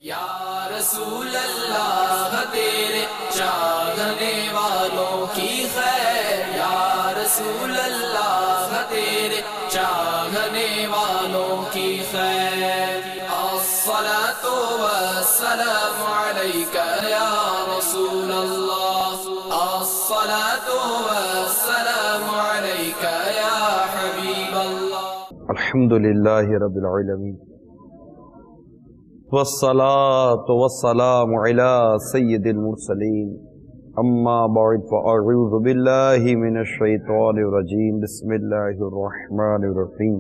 یا رسول اللہ تیرے چاہنے والوں کی خیر، یا رسول اللہ تیرے چاہنے والوں کی خیر، الصلاۃ والسلام علیک یا رسول اللہ، الصلاۃ والسلام علیک یا حبیب اللہ۔ الحمدللہ رب العالمین والصلاة والسلام على سید المرسلین، اما بعد فاعوذ باللہ من الشیطان الرجیم، بسم اللہ الرحمن الرحیم۔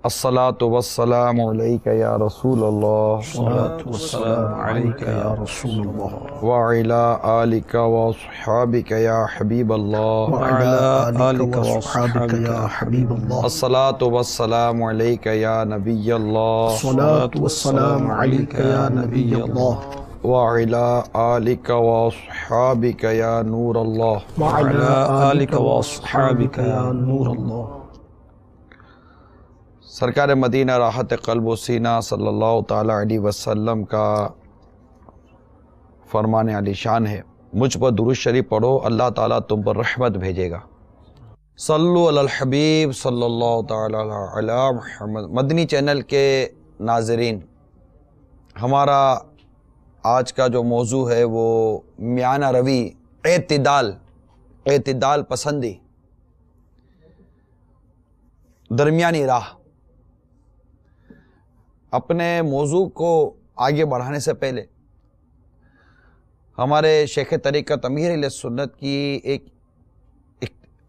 الصلاة والسلام علیک یا رسول اللہ، الصلاة والسلام عليك يا رسول الله وعلى آلک واصحابک یا حبیب اللہ، وعلى آلك وأصحابك يا حبيب الله الصلاة والسلام علیک یا نبی اللہ، الصلاة والسلام عليك يا نبي الله وعلى آلک واصحابک یا نور اللہ۔ وعلى آلك وأصحابك يا نور الله۔ سرکار مدینہ راحت قلب و سینہ صلی اللہ تعالیٰ علیہ وسلم کا فرمان علی شان ہے، مجھ پر درود شریف پڑھو، اللہ تعالیٰ تم پر رحمت بھیجے گا۔ صلو علی الحبیب صلی اللہ تعالیٰ علی محمد۔ مدنی چینل کے ناظرین، ہمارا آج کا جو موضوع ہے وہ میانہ روی، اعتدال پسندی، درمیانی راہ۔ اپنے موضوع کو آگے بڑھانے سے پہلے ہمارے شیخ طریقت امیر اہل سنت کی ایک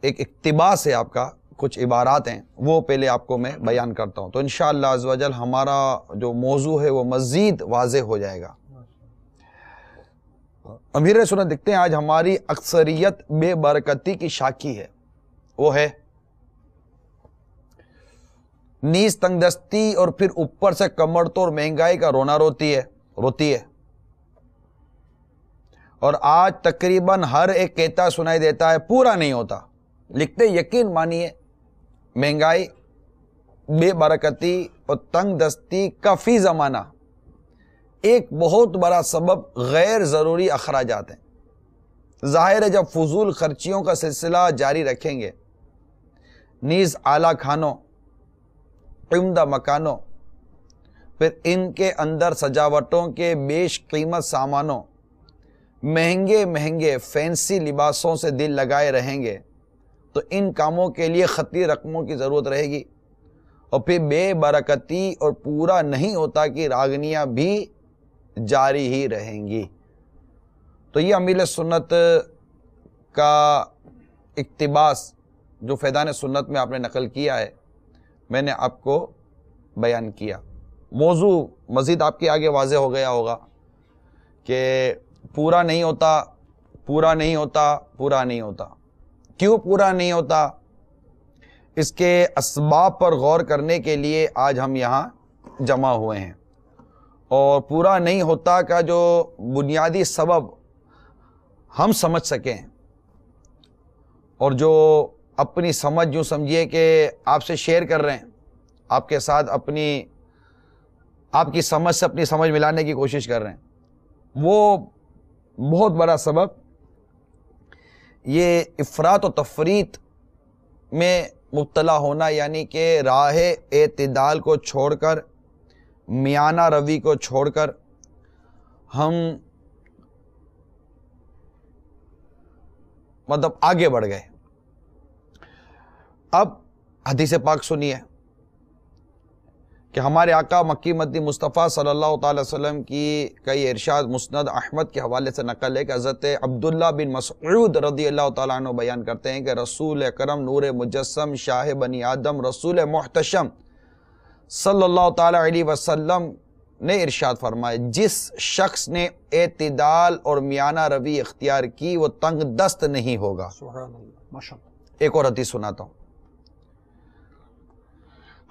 اقتباس ہے، آپ کا کچھ عبارات ہیں، وہ پہلے آپ کو میں بیان کرتا ہوں، تو انشاءاللہ عز و جل ہمارا جو موضوع ہے وہ مزید واضح ہو جائے گا۔ امیر اہل سنت دیکھتے ہیں آج ہماری اکثریت بے برکتی کی شاکی ہے، وہ ہے نیز تنگ دستی، اور پھر اوپر سے کمر توڑ مہنگائی کا رونا روتی ہے۔ اور آج تقریباً ہر ایک کہتا سنائی دیتا ہے، پورا نہیں ہوتا۔ لکھتے یقین مانیے، مہنگائی، بے برکتی اور تنگ دستی کا فی زمانہ ایک بہت بڑا سبب غیر ضروری اخراجات ہیں۔ ظاہر ہے جب فضول خرچیوں کا سلسلہ جاری رکھیں گے، نیز اعلیٰ کھانوں، عمدہ مکانوں، پھر ان کے اندر سجاوٹوں کے بیش قیمت سامانوں، مہنگے فینسی لباسوں سے دل لگائے رہیں گے، تو ان کاموں کے لیے خطی رقموں کی ضرورت رہے گی، اور پھر بے برکتی اور پورا نہیں ہوتا کہ راگنیاں بھی جاری ہی رہیں گی۔ تو یہ امیر سنت کا اقتباس جو فیضان سنت میں آپ نے نقل کیا ہے، میں نے آپ کو بیان کیا۔ موضوع مزید آپ کے آگے واضح ہو گیا ہوگا کہ پورا نہیں ہوتا۔ کیوں پورا نہیں ہوتا؟ اس کے اسباب پر غور کرنے کے لیے آج ہم یہاں جمع ہوئے ہیں، اور پورا نہیں ہوتا کا جو بنیادی سبب ہم سمجھ سکیں، اور جو اپنی سمجھ یوں سمجھیے کہ آپ سے شیئر کر رہے ہیں، آپ کے ساتھ آپ کی سمجھ سے اپنی سمجھ ملانے کی کوشش کر رہے ہیں، وہ بہت بڑا سبب یہ افراط و تفریط میں مبتلا ہونا، یعنی کہ راہ اعتدال کو چھوڑ کر، میانہ روی کو چھوڑ کر ہم آگے بڑھ گئے۔ اب حدیث پاک سنیے کہ ہمارے آقا مکی مدنی مصطفیٰ صلی اللہ تعالی وسلم کی کئی ارشاد مسند احمد کے حوالے سے نقل ہے کہ حضرت عبداللہ بن مسعود رضی اللہ تعالیٰ عنہ بیان کرتے ہیں کہ رسول اکرم نور مجسم شاہ بنی آدم رسول محتشم صلی اللہ تعالی علیہ وسلم نے ارشاد فرمایا، جس شخص نے اعتدال اور میانہ روی اختیار کی وہ تنگ دست نہیں ہوگا۔ سبحان اللہ، ماشاءاللہ۔ ایک اور حدیث سناتا ہوں۔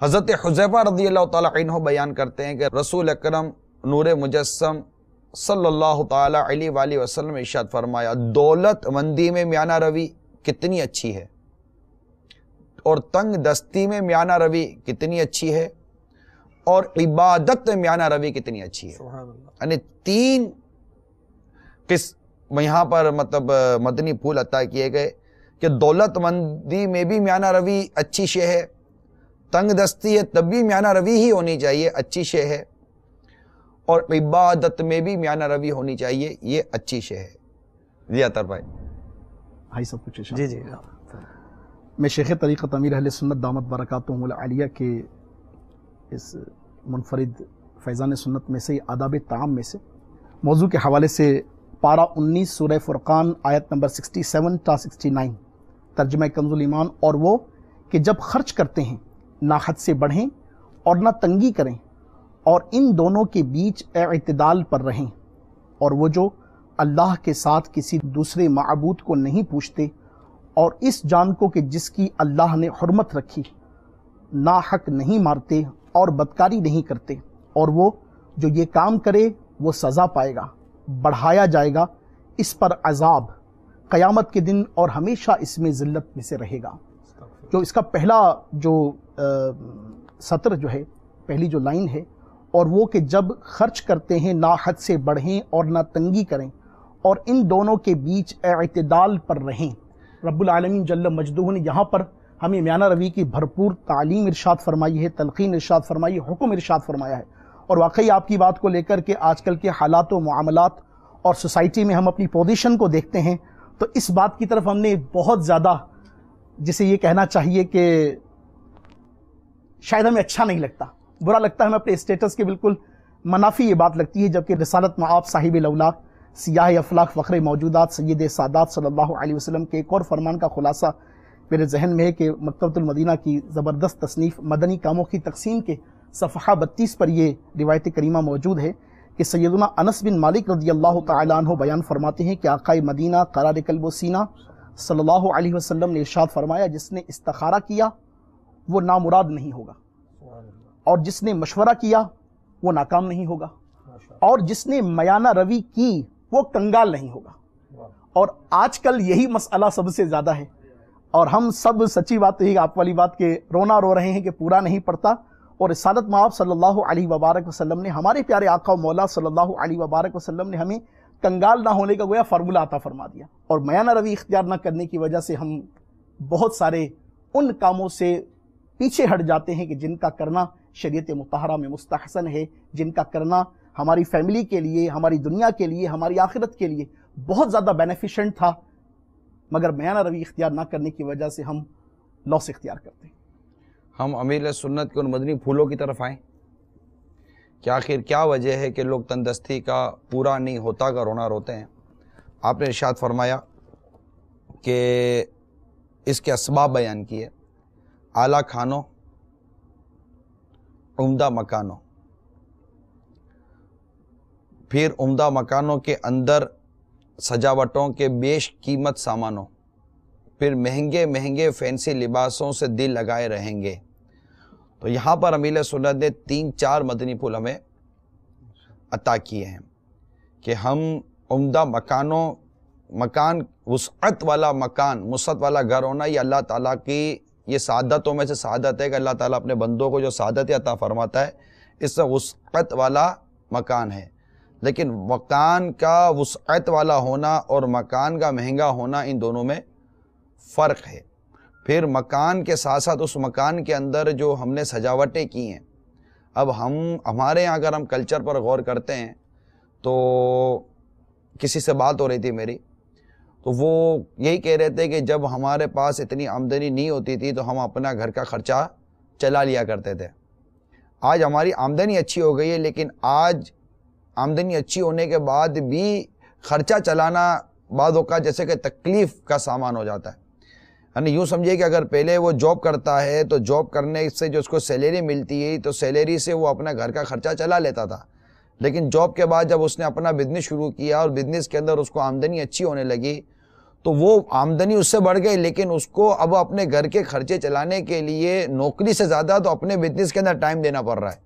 حضرت حذیفہ رضی اللہ تعالیٰ عنہ بیان کرتے ہیں کہ رسول اکرم نور مجسم صلی اللہ تعالیٰ علیہ وآلہ وسلم ارشاد فرمایا، دولت مندی میں میانہ روی کتنی اچھی ہے، اور تنگ دستی میں میانہ روی کتنی اچھی ہے، اور عبادت میں میانہ روی کتنی اچھی ہے. یعنی 3 قسم یہاں پر مطلب مدنی پھول عطا کیے گئے کہ دولت مندی میں بھی میانہ روی اچھی شے ہے، تنگ دستی ہے تب بھی میانہ روی ہی ہونی چاہیے، اچھی شے ہے، اور عبادت میں بھی میانہ روی ہونی چاہیے، یہ اچھی شے ہے. جی عطر بھائی. بھائی سب کچھ جی جی میں شیخ طریقت امیر اہل سنت دامت برکاتہم العالیہ کے اس منفرد فیضان سنت میں سے آداب طعام میں سے موضوع کے حوالے سے پارہ 19 سورہ فرقان آیت نمبر 67 تا 69 ترجمہ کنز الایمان، اور وہ کہ جب خرچ کرتے ہیں نہ حد سے بڑھیں اور نہ تنگی کریں، اور ان دونوں کے بیچ اعتدال پر رہیں، اور وہ جو اللہ کے ساتھ کسی دوسرے معبود کو نہیں پوچھتے، اور اس جان کو کہ جس کی اللہ نے حرمت رکھی، ناحق نہیں مارتے اور بدکاری نہیں کرتے، اور وہ جو یہ کام کرے وہ سزا پائے گا، بڑھایا جائے گا اس پر عذاب قیامت کے دن، اور ہمیشہ اس میں ذلت میں سے رہے گا. جو اس کا پہلا جو سطر جو ہے، پہلی جو لائن ہے، اور وہ کہ جب خرچ کرتے ہیں نہ حد سے بڑھیں اور نہ تنگی کریں، اور ان دونوں کے بیچ اعتدال پر رہیں. رب العالمین جل مجدہ نے یہاں پر ہمیں میانہ روی کی بھرپور تعلیم ارشاد فرمائی ہے، تلقین ارشاد فرمائی ہے، حکم ارشاد فرمایا ہے. اور واقعی آپ کی بات کو لے کر کے آج کل کے حالات و معاملات اور سوسائٹی میں ہم اپنی پوزیشن کو دیکھتے ہیں تو اس بات کی طرف ہم نے بہت زیادہ، جسے یہ کہنا چاہیے کہ شاید ہمیں اچھا نہیں لگتا، برا لگتا ہے، ہمیں اپنے اسٹیٹس کے بالکل منافی یہ بات لگتی ہے. جبکہ رسالت مآب صاحب الاولاق سیاہ افلاق فخر موجودات سید سادات صلی اللہ علیہ وسلم کے ایک اور فرمان کا خلاصہ میرے ذہن میں ہے کہ مکتبۃ المدینہ کی زبردست تصنیف مدنی کاموں کی تقسیم کے صفحہ 32 پر یہ روایت کریمہ موجود ہے کہ سیدنا انس بن مالک رضی اللہ تعالیٰ عنہ بیان فرماتے ہیں کہ آقا مدینہ قرار قلب و سینہ صلی اللہ علیہ وسلم نے ارشاد فرمایا، جس نے استخارہ کیا وہ نامراد نہیں ہوگا، اور جس نے مشورہ کیا وہ ناکام نہیں ہوگا، اور جس نے میانہ روی کی وہ کنگال نہیں ہوگا. اور آج کل یہی مسئلہ سب سے زیادہ ہے، اور ہم سب سچی بات ہے آپ والی بات کہ رونا رو رہے ہیں کہ پورا نہیں پڑتا. اور رسالت مآب صلی اللہ علیہ وبارک وسلم نے، ہمارے پیارے آقا و مولا صلی اللہ علیہ وبارک وسلم نے ہمیں کنگال نہ ہونے کا گویا فارمولہ عطا فرما دیا، اور میانہ روی اختیار نہ کرنے کی وجہ سے ہم بہت سارے ان کاموں سے پیچھے ہٹ جاتے ہیں کہ جن کا کرنا شریعت مطہرہ میں مستحسن ہے، جن کا کرنا ہماری فیملی کے لیے، ہماری دنیا کے لیے، ہماری آخرت کے لیے بہت زیادہ بینیفیشنٹ تھا، مگر میانہ روی اختیار نہ کرنے کی وجہ سے ہم لاس اختیار کرتے ہیں. ہم امیر سنت کے ان مدنی پھولوں کی طرف آئیں کہ آخر کیا وجہ ہے کہ لوگ تندرستی کا پورا نہیں ہوتا کا رونا روتے ہیں. آپ نے ارشاد فرمایا کہ اس کے اسباب بیان کیے، اعلیٰ کھانوں، عمدہ مکانوں، پھر عمدہ مکانوں کے اندر سجاوٹوں کے بیش قیمت سامانوں، پھر مہنگے مہنگے فینسی لباسوں سے دل لگائے رہیں گے. تو یہاں پر امیر سنت نے 3-4 مدنی پھول ہمیں عطا کیے ہیں کہ ہم عمدہ مکان وسعت والا مکان، وسعت والا گھر ہونا، یہ اللہ تعالیٰ کی یہ سعادتوں میں سے سعادت ہے کہ اللہ تعالیٰ اپنے بندوں کو جو سعادت عطا فرماتا ہے اس سے وسعت والا مکان ہے. لیکن مکان کا وسعت والا ہونا اور مکان کا مہنگا ہونا، ان دونوں میں فرق ہے. پھر مکان کے ساتھ ساتھ اس مکان کے اندر جو ہم نے سجاوٹیں کی ہیں، اب ہمارے یہاں اگر ہم کلچر پر غور کرتے ہیں تو کسی سے بات ہو رہی تھی میری، تو وہ یہی کہہ رہے تھے کہ جب ہمارے پاس اتنی آمدنی نہیں ہوتی تھی تو ہم اپنا گھر کا خرچہ چلا لیا کرتے تھے. آج ہماری آمدنی اچھی ہو گئی ہے، لیکن آج آمدنی اچھی ہونے کے بعد بھی خرچہ چلانا بعض اوقات جیسے کہ تکلیف کا سامان ہو جاتا ہے. یعنی یوں سمجھیے کہ اگر پہلے وہ جاب کرتا ہے تو جاب کرنے سے جو اس کو سیلری ملتی ہے تو سیلری سے وہ اپنا گھر کا خرچہ چلا لیتا تھا. لیکن جاب کے بعد جب اس نے اپنا بزنس شروع کیا اور بزنس کے اندر اس کو آمدنی اچھی ہونے لگی تو وہ آمدنی اس سے بڑھ گئی، لیکن اس کو اب اپنے گھر کے خرچے چلانے کے لیے نوکری سے زیادہ تو اپنے بزنس کے اندر ٹائم دینا پڑ رہا ہے،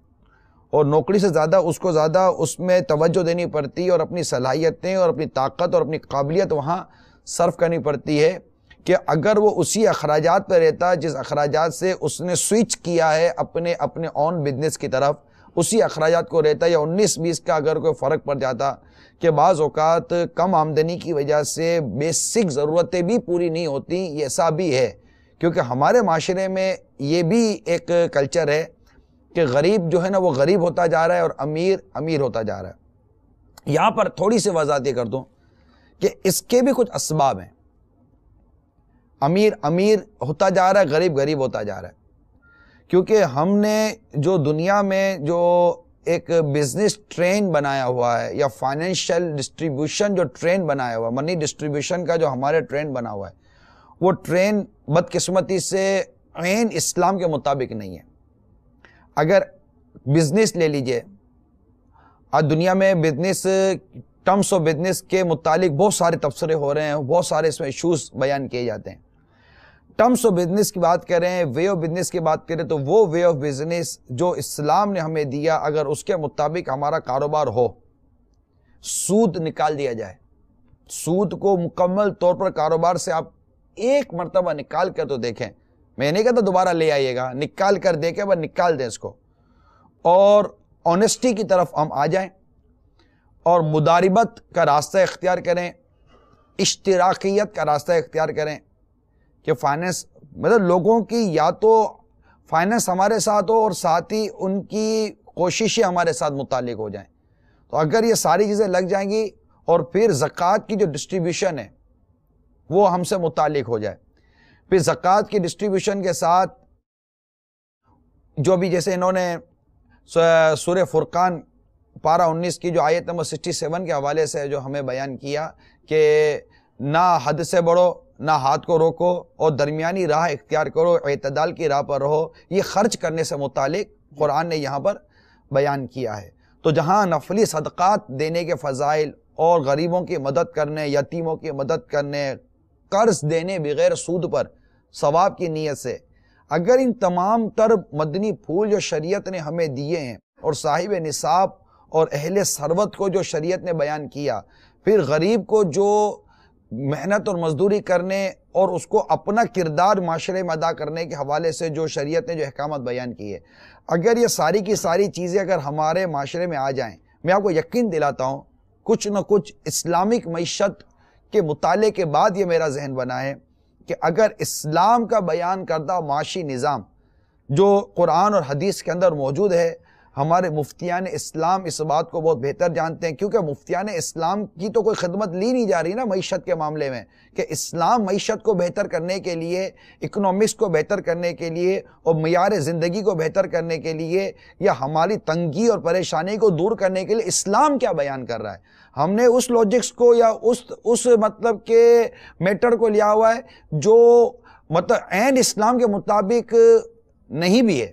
اور نوکری سے زیادہ اس کو زیادہ اس میں توجہ دینی پڑتی ہے، اور اپنی صلاحیتیں اور اپنی طاقت اور اپنی قابلیت وہاں صرف کرنی پڑتی ہے کہ اگر وہ اسی اخراجات پہ رہتا جس اخراجات سے اس نے سوئچ کیا ہے اپنے اون بزنس کی طرف، اسی اخراجات کو رہتا، یا 19-20 کا اگر کوئی فرق پڑ جاتا کہ بعض اوقات کم آمدنی کی وجہ سے بیسک ضرورتیں بھی پوری نہیں ہوتی، یہ ایسا بھی ہے، کیونکہ ہمارے معاشرے میں یہ بھی ایک کلچر ہے کہ غریب جو ہے نا وہ غریب ہوتا جا رہا ہے اور امیر امیر ہوتا جا رہا ہے۔ یہاں پر تھوڑی سی وضاحت یہ کر دوں کہ اس کے بھی کچھ اسباب ہیں۔ امیر امیر ہوتا جا رہا ہے، غریب غریب ہوتا جا رہا ہے، کیونکہ ہم نے جو دنیا میں جو ایک بزنس ٹرین بنایا ہوا ہے یا فائنینشیل ڈسٹریبیوشن جو ٹرین بنایا ہوا ہے، منی ڈسٹریبیوشن کا جو ہمارے ٹرین بنا ہوا ہے، وہ ٹرین بدقسمتی سے عین اسلام کے مطابق نہیں ہے۔ اگر بزنس لے لیجئے، آج دنیا میں بزنس، ٹرمز آف بزنس کے متعلق بہت سارے تبصرے ہو رہے ہیں، بہت سارے اس میں ایشوز بیان کیے جاتے ہیں۔ ٹرمز آف بزنس کی بات کریں، وے آف بزنس کی بات کریں، تو وہ وے آف بزنس جو اسلام نے ہمیں دیا، اگر اس کے مطابق ہمارا کاروبار ہو، سود نکال دیا جائے، سود کو مکمل طور پر کاروبار سے آپ ایک مرتبہ نکال کر تو دیکھیں، میں نہیں کہتا دوبارہ لے آئیے گا، نکال کر دیکھیں، بس نکال دیں اس کو، اور آنیسٹی کی طرف ہم آ جائیں اور مداربت کا راستہ اختیار کریں، اشتراکیت کا راستہ اختیار کریں کہ فائنینس مطلب لوگوں کی یا تو فائنینس ہمارے ساتھ ہو اور ساتھ ہی ان کی کوششیں ہمارے ساتھ متعلق ہو جائیں۔ تو اگر یہ ساری چیزیں لگ جائیں گی اور پھر زکوٰۃ کی جو ڈسٹریبیوشن ہے وہ ہم سے متعلق ہو جائے، پھر زکوٰۃ کی ڈسٹریبیوشن کے ساتھ جو بھی جیسے انہوں نے سورہ فرقان پارہ 19 کی جو آیت نمبر 67 کے حوالے سے جو ہمیں بیان کیا کہ نہ حد سے بڑھو، نہ ہاتھ کو روکو اور درمیانی راہ اختیار کرو، اعتدال کی راہ پر رہو، یہ خرچ کرنے سے متعلق قرآن نے یہاں پر بیان کیا ہے۔ تو جہاں نفلی صدقات دینے کے فضائل اور غریبوں کی مدد کرنے، یتیموں کی مدد کرنے، قرض دینے بغیر سود پر ثواب کی نیت سے، اگر ان تمام تر مدنی پھول جو شریعت نے ہمیں دیے ہیں اور صاحب نصاب اور اہل ثروت کو جو شریعت نے بیان کیا، پھر غریب کو جو محنت اور مزدوری کرنے اور اس کو اپنا کردار معاشرے میں ادا کرنے کے حوالے سے جو شریعت نے جو احکامات بیان کیے، اگر یہ ساری کی ساری چیزیں اگر ہمارے معاشرے میں آ جائیں، میں آپ کو یقین دلاتا ہوں کچھ نہ کچھ اسلامک معیشت کے مطالعے کے بعد یہ میرا ذہن بنا ہے کہ اگر اسلام کا بیان کردہ معاشی نظام جو قرآن اور حدیث کے اندر موجود ہے، ہمارے مفتیان اسلام اس بات کو بہت بہتر جانتے ہیں، کیونکہ مفتیان اسلام کی تو کوئی خدمت لی نہیں جا رہی نا معیشت کے معاملے میں، کہ اسلام معیشت کو بہتر کرنے کے لیے، اکنامکس کو بہتر کرنے کے لیے اور معیار زندگی کو بہتر کرنے کے لیے یا ہماری تنگی اور پریشانی کو دور کرنے کے لیے اسلام کیا بیان کر رہا ہے۔ ہم نے اس لاجکس کو یا اس مطلب کے میٹر کو لیا ہوا ہے جو مطلب عین اسلام کے مطابق نہیں بھی ہے۔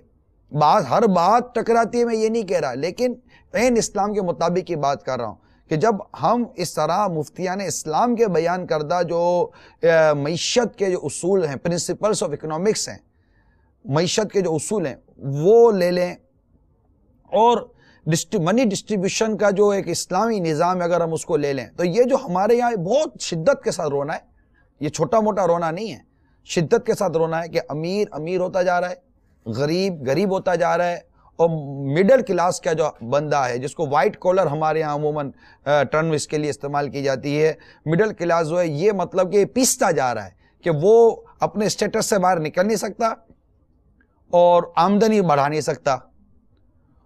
ہر بات ٹکراتی ہے، میں یہ نہیں کہہ رہا، لیکن عین اسلام کے مطابق کی بات کر رہا ہوں کہ جب ہم اس طرح مفتیان اسلام کے بیان کردہ جو معیشت کے جو اصول ہیں، پرنسپلز آف اکنامکس ہیں، معیشت کے جو اصول ہیں وہ لے لیں، اور منی ڈسٹریبیوشن کا جو ایک اسلامی نظام ہے اگر ہم اس کو لے لیں، تو یہ جو ہمارے یہاں بہت شدت کے ساتھ رونا ہے، یہ چھوٹا موٹا رونا نہیں ہے، شدت کے ساتھ رونا ہے کہ امیر امیر ہوتا جا رہا ہے، غریب غریب ہوتا جا رہا ہے، اور مڈل کلاس کا جو بندہ ہے جس کو وائٹ کالر ہمارے ہاں عموماً ٹرم اس کے لیے استعمال کی جاتی ہے، مڈل کلاس جو ہے یہ مطلب کہ پیستا جا رہا ہے کہ وہ اپنے اسٹیٹس سے باہر نکل نہیں سکتا اور آمدنی بڑھا نہیں سکتا۔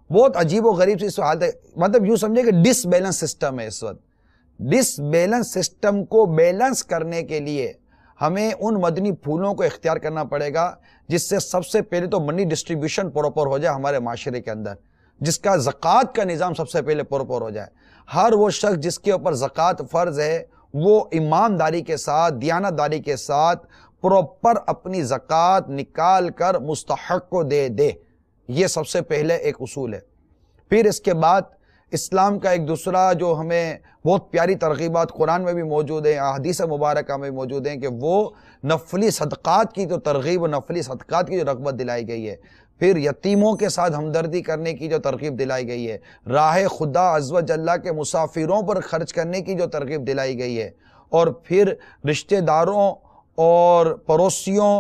بہت عجیب و غریب سی حالت ہے، مطلب یوں سمجھے کہ ڈس بیلنس سسٹم ہے اس وقت۔ ڈس بیلنس سسٹم کو بیلنس کرنے کے لیے ہمیں ان مدنی پھولوں کو اختیار کرنا پڑے گا جس سے سب سے پہلے تو منی ڈسٹریبیوشن پراپر ہو جائے ہمارے معاشرے کے اندر، جس کا زکوٰۃ کا نظام سب سے پہلے پراپر ہو جائے۔ ہر وہ شخص جس کے اوپر زکوٰۃ فرض ہے وہ ایمانداری کے ساتھ، دیانت داری کے ساتھ پراپر اپنی زکوٰۃ نکال کر مستحق کو دے دے، یہ سب سے پہلے ایک اصول ہے۔ پھر اس کے بعد اسلام کا ایک دوسرا جو ہمیں بہت پیاری ترغیبات قرآن میں بھی موجود ہیں، احادیث مبارکہ میں موجود ہیں، کہ وہ نفلی صدقات کی جو ترغیب و نفلی صدقات کی جو رغبت دلائی گئی ہے، پھر یتیموں کے ساتھ ہمدردی کرنے کی جو ترغیب دلائی گئی ہے، راہ خدا عز و جل کے مسافروں پر خرچ کرنے کی جو ترغیب دلائی گئی ہے، اور پھر رشتہ داروں اور پڑوسیوں